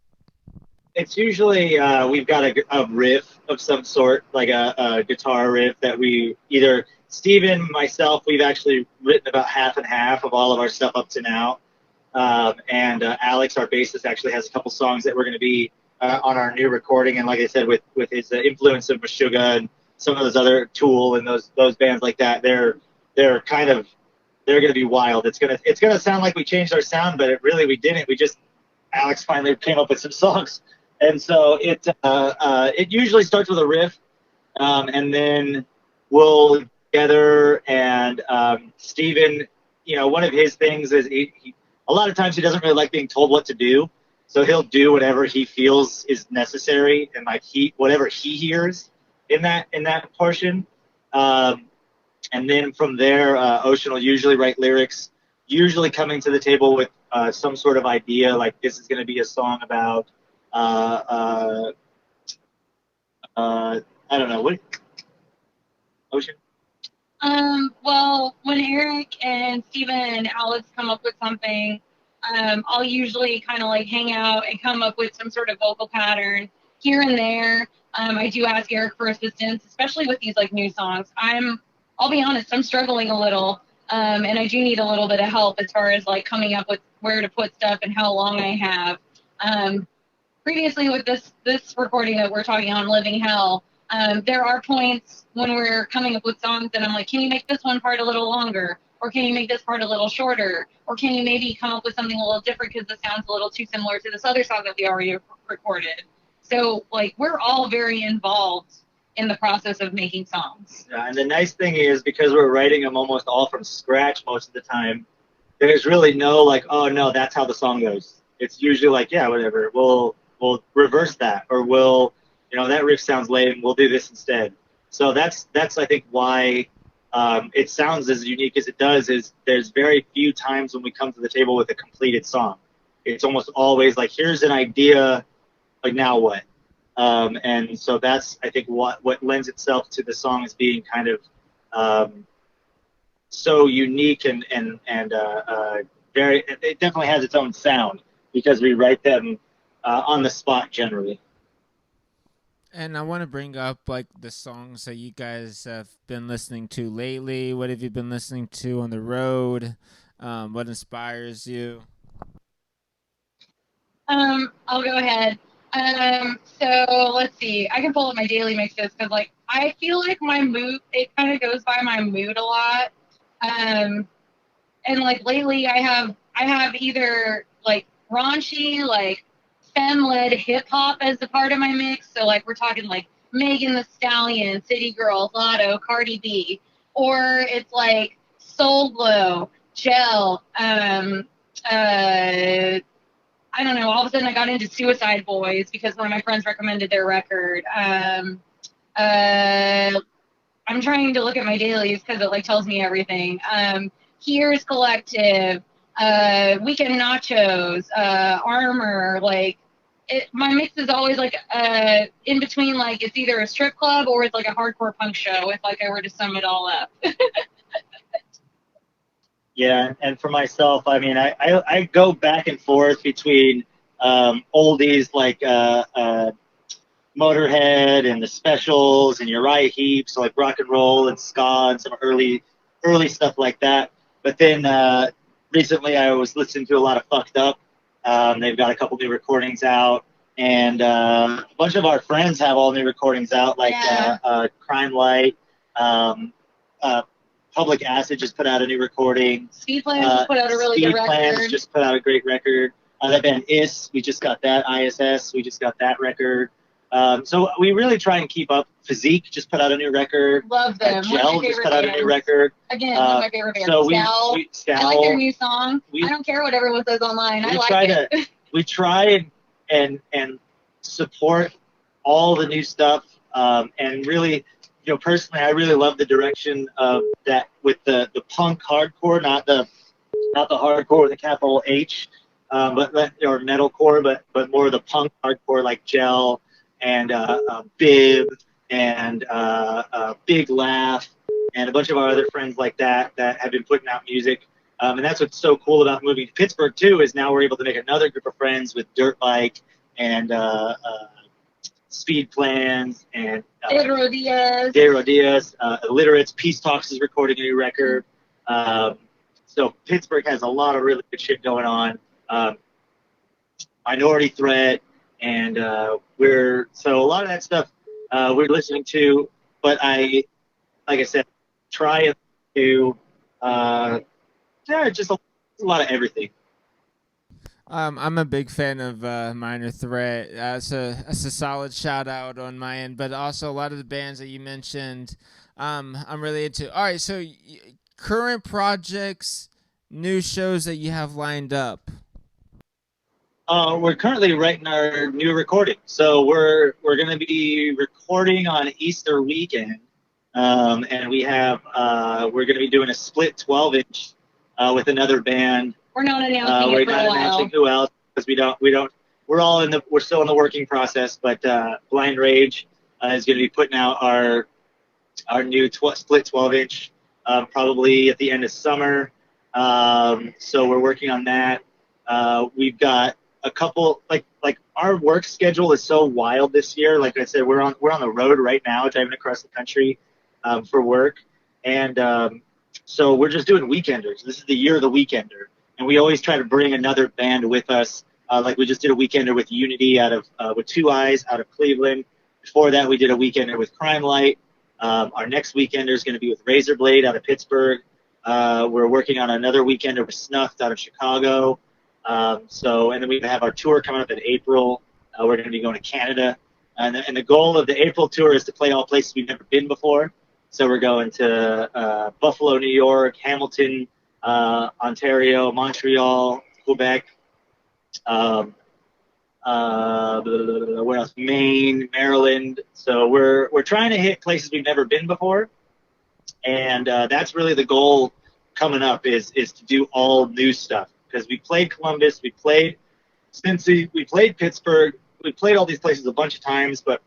Speaker 3: It's usually we've got a riff of some sort, like a guitar riff that we either Steven, myself, we've actually written about half and half of all of our stuff up to now. And Alex, our bassist, actually has a couple songs that we're going to be on our new recording. And like I said, with his influence of Meshuggah and some of those other Tool and those bands like that, they're kind of they're going to be wild. It's gonna sound like we changed our sound, but we didn't. We just Alex finally came up with some songs, and so it usually starts with a riff, and then we'll together and Steven, one of his things is a lot of times he doesn't really like being told what to do. So he'll do whatever he feels is necessary, and like whatever he hears in that portion. Um, and then from there, Ocean will usually write lyrics, usually coming to the table with some sort of idea, like this is going to be a song about, uh, uh, I don't know, what, Ocean?
Speaker 2: Well, when Eric and Steven and Alex come up with something, I'll usually kind of like hang out and come up with some sort of vocal pattern here and there. I do ask Eric for assistance, especially with these like new songs. I'll be honest, I'm struggling a little, and I do need a little bit of help as far as like coming up with where to put stuff and how long I have. Um, Previously with this recording that we're talking on, Living Hell, there are points when we're coming up with songs that I'm like, can you make this one part a little longer? Or can you make this part a little shorter? Or can you maybe come up with something a little different because it sounds a little too similar to this other song that we already recorded? So, like, we're all very involved in the process of making songs.
Speaker 3: Yeah, and the nice thing is, because we're writing them almost all from scratch most of the time, there's really no like, oh no, that's how the song goes. It's usually like, yeah, whatever. We'll reverse that, or that riff sounds lame. We'll do this instead. So that's I think why it sounds as unique as it does. Is there's very few times when we come to the table with a completed song. It's almost always like, here's an idea, like now what? And so that's I think what lends itself to the song as being kind of so unique and very. It definitely has its own sound because we write them on the spot generally.
Speaker 1: And I want to bring up like the songs that you guys have been listening to lately. What have you been listening to on the road? What inspires you?
Speaker 2: I'll go ahead. So let's see. I can pull up my daily mixes because, like, I feel like my mood, it kind of goes by my mood a lot. And like lately, I have either like raunchy, like femme-led hip hop as a part of my mix. So like we're talking like Megan Thee Stallion, City Girls, Lotto, Cardi B, or it's like Soul Glow, Gel, I don't know. All of a sudden, I got into Suicide Boys because one of my friends recommended their record. I'm trying to look at my dailies because it like tells me everything. Here's Collective, Weekend Nachos, Armor. Like, my mix is always like in between. Like, it's either a strip club or it's like a hardcore punk show. If like I were to sum it all up.
Speaker 3: Yeah, and for myself, I mean, I go back and forth between oldies like Motorhead and the Specials and Uriah Heep, so like rock and roll and ska and some early stuff like that. But then recently I was listening to a lot of Fucked Up. They've got a couple new recordings out, and a bunch of our friends have all new recordings out, like Crime Light. Public Acid just put out a new recording.
Speaker 2: Speed Plans just put out a really good record.
Speaker 3: Speed Plans just put out a great record. That band we just got that. ISS, we just got that record. So we really try and keep up. Physique just put out a new record.
Speaker 2: Love them.
Speaker 3: Gel just put out a new record.
Speaker 2: Again, one of my favorite bands.
Speaker 3: So
Speaker 2: I like their new song. I don't care what everyone says online. I like it.
Speaker 3: We try and support all the new stuff, and really, personally, I really love the direction of that with the punk hardcore, not the hardcore with a capital H, or metalcore, but more of the punk hardcore like Gel and Bib and Big Laugh and a bunch of our other friends like that have been putting out music. And that's what's so cool about moving to Pittsburgh too, is now we're able to make another group of friends with Dirt Bike and Speed Plans and
Speaker 2: Pedro
Speaker 3: Diaz, Illiterates. Peace Talks is recording a new record. So Pittsburgh has a lot of really good shit going on. Minority Threat, and so a lot of that stuff we're listening to. But like I said, try to just a lot of everything.
Speaker 1: I'm a big fan of Minor Threat. It's a solid shout out on my end, but also a lot of the bands that you mentioned, I'm really into. All right, so current projects, new shows that you have lined up.
Speaker 3: We're currently writing our new recording, so we're going to be recording on Easter weekend, and we're going to be doing a split 12-inch with another band.
Speaker 2: We're not announcing
Speaker 3: we're
Speaker 2: it for
Speaker 3: not
Speaker 2: a while.
Speaker 3: announcing who else because we don't. We're still in the working process, but Blind Rage is going to be putting out our new split 12-inch probably at the end of summer. So we're working on that. We've got a couple like our work schedule is so wild this year. Like I said, we're on the road right now, driving across the country for work, and so we're just doing weekenders. This is the year of the weekender, and we always try to bring another band with us. Like we just did a weekender with Unity with Two Eyes out of Cleveland. Before that, we did a weekender with Crime Light. Our next weekender is going to be with Razorblade out of Pittsburgh. We're working on another weekender with Snuffed out of Chicago. And then we have our tour coming up in April. We're going to be going to Canada. And the goal of the April tour is to play all places we've never been before. So we're going to Buffalo, New York, Hamilton, Ontario, Montreal, Quebec, where else? Maine, Maryland. So we're trying to hit places we've never been before. And that's really the goal coming up is to do all new stuff. Because we played Columbus, we played Cincy, we played Pittsburgh, we played all these places a bunch of times, but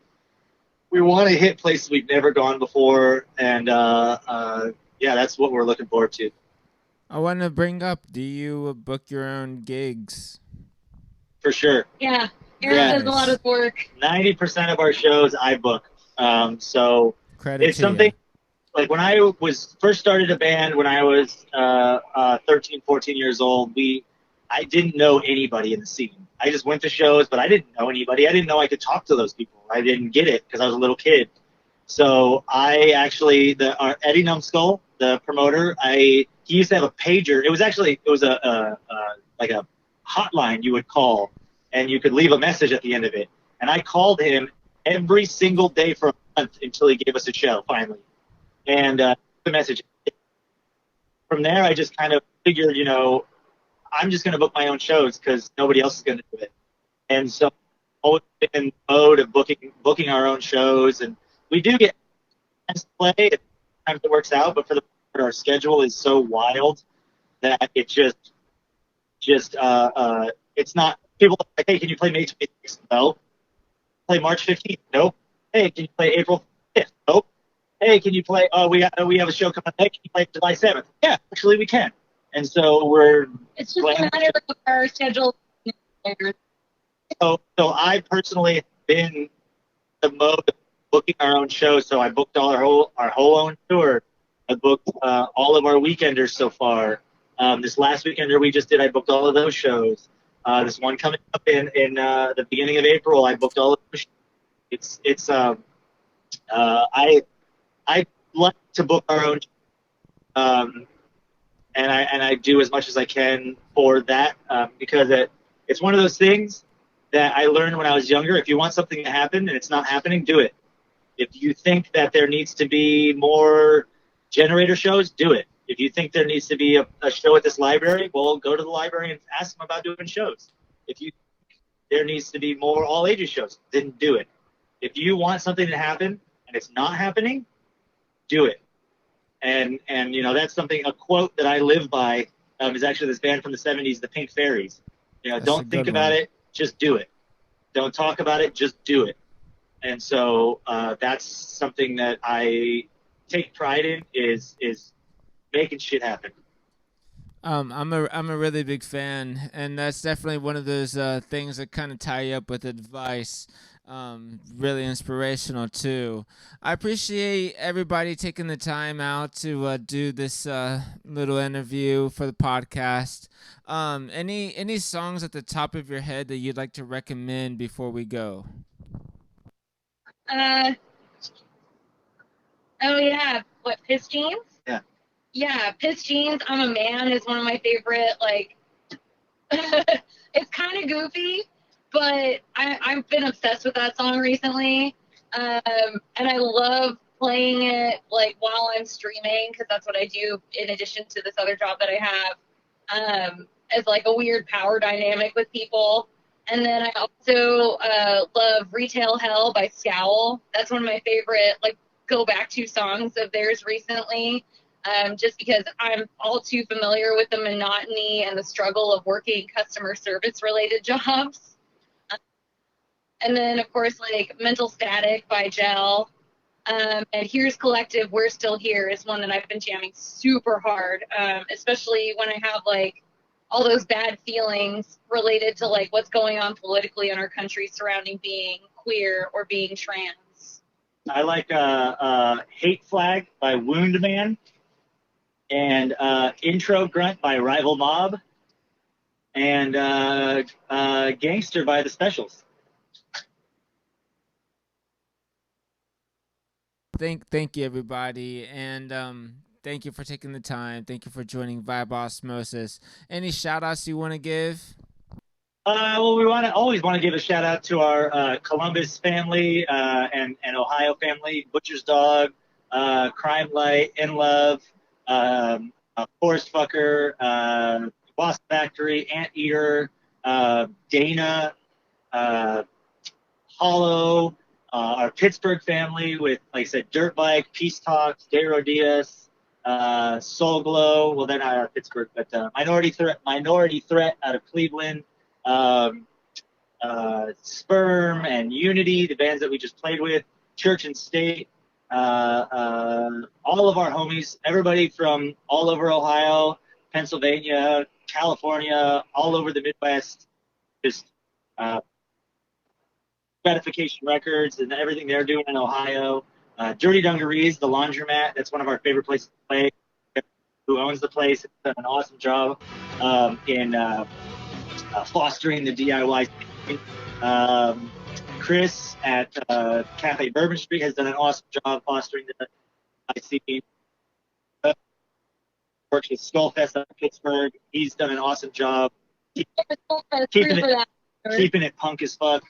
Speaker 3: we want to hit places we've never gone before, and yeah, that's what we're looking forward to.
Speaker 1: I want to bring up, do you book your own gigs?
Speaker 3: For sure.
Speaker 2: Yeah, Aaron does a lot of work.
Speaker 3: 90% of our shows I book. So
Speaker 1: Credit
Speaker 3: it's something.
Speaker 1: You.
Speaker 3: Like when I was first started a band when I was 13, 14 years old, I didn't know anybody in the scene. I just went to shows, but I didn't know anybody. I didn't know I could talk to those people. I didn't get it because I was a little kid. So I actually, our Eddie Numbskull, the promoter, he used to have a pager. It was like a hotline you would call, and you could leave a message at the end of it. And I called him every single day for a month until he gave us a show finally. And the message. From there, I just kind of figured, I'm just going to book my own shows because nobody else is going to do it. And so I've always been in the mode of booking our own shows. And we do get to play. Sometimes it works out, but for the most part, our schedule is so wild that it just it's not. People are like, hey, can you play May 26th? No. Play March 15th? Nope. Hey, can you play April 5th? Nope. Hey, can you play? Oh, we have a show coming. Hey, can you play July 7th? Yeah, actually we can. And so
Speaker 2: it's just a matter of our schedule.
Speaker 3: So I personally have been the mode of booking our own shows. So I booked all our whole own tour. I booked all of our weekenders so far. This last weekender we just did, I booked all of those shows. This one coming up in the beginning of April, I booked all of those shows. I like to book our own, and I do as much as I can for that because it's one of those things that I learned when I was younger. If you want something to happen and it's not happening, do it. If you think that there needs to be more generator shows, do it. If you think there needs to be a show at this library, well, go to the library and ask them about doing shows. If you think there needs to be more all ages shows, then do it. If you want something to happen and it's not happening, do it. And that's a quote that I live by is actually this band from the 70s, the Pink Fairies. Don't think about it, just do it. Don't talk about it, just do it. And so that's something that I take pride in is making shit happen.
Speaker 1: I'm a really big fan, and that's definitely one of those things that kind of tie you up with advice. Really inspirational too. I appreciate everybody taking the time out to do this little interview for the podcast. Any songs at the top of your head that you'd like to recommend before we go?
Speaker 2: Oh yeah, what, Piss Jeans? Yeah, Piss Jeans, I'm a Man is one of my favorite, it's kind of goofy, but I've been obsessed with that song recently, and I love playing it, while I'm streaming, because that's what I do in addition to this other job that I have, as, a weird power dynamic with people, And then I also love Retail Hell by Scowl. That's one of my favorite, like, go back to songs of theirs recently. Just because I'm all too familiar with the monotony and the struggle of working customer service related jobs. And then, of course, like Mental Static by Gel. And Here's Collective, We're Still Here is one that I've been jamming super hard, especially when I have like all those bad feelings related to like what's going on politically in our country surrounding being queer or being trans.
Speaker 3: I like Hate Flag by Wound Man and Intro Grunt by Rival Mob and Gangster by The Specials.
Speaker 1: Thank you, everybody, and thank you for taking the time. Thank you for joining Vibe Osmosis. Any shout outs you want to give?
Speaker 3: Well, we always want to give a shout out to our Columbus family and Ohio family, Butcher's Dog, Crime Light, In Love, Forest Fucker, Wasp Factory, Anteater, Dana, Hollow, our Pittsburgh family with, like I said, Dirt Bike, Peace Talks, De Rodillas, Soul Glow. Well, they're not out of Pittsburgh, but Minority Threat out of Cleveland. Sperm and Unity, the bands that we just played with, Church and State, all of our homies, everybody from all over Ohio, Pennsylvania, California, all over the Midwest, just Gratification Records and everything they're doing in Ohio. Dirty Dungarees, the laundromat, that's one of our favorite places to play. Who owns the place, has done an awesome job in fostering the DIY scene. Chris at Cafe Bourbon Street has done an awesome job fostering the DIY scene. Works with Skullfest out of Pittsburgh. He's done an awesome job keeping it punk as fuck.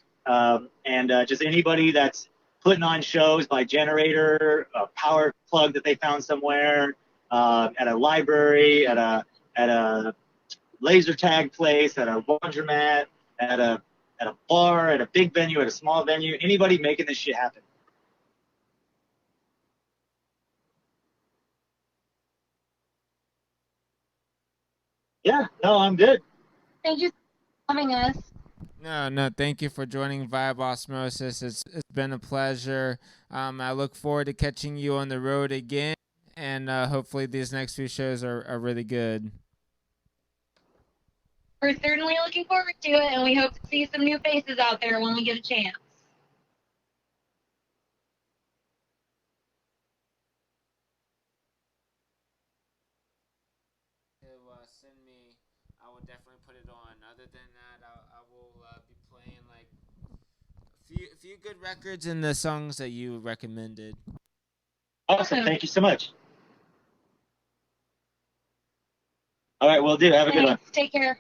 Speaker 3: And just anybody that's putting on shows by Generator, a Power Plug that they found somewhere, at a library, at a laser tag place, at a laundromat, at a bar, at a big venue, at a small venue, anybody making this shit happen. Yeah, no, I'm good.
Speaker 2: Thank you for having us.
Speaker 1: No, thank you for joining Vibe Osmosis. It's been a pleasure. I look forward to catching you on the road again, and hopefully these next few shows are really good.
Speaker 2: We're certainly looking forward to it, and we hope to see some new faces out there when we get a chance.
Speaker 1: Send me, I will definitely put it on. Other than that, I will be playing like a few good records and the songs that you recommended.
Speaker 3: Awesome. Thank you so much. All right, will do. Have a good one.
Speaker 2: Take care.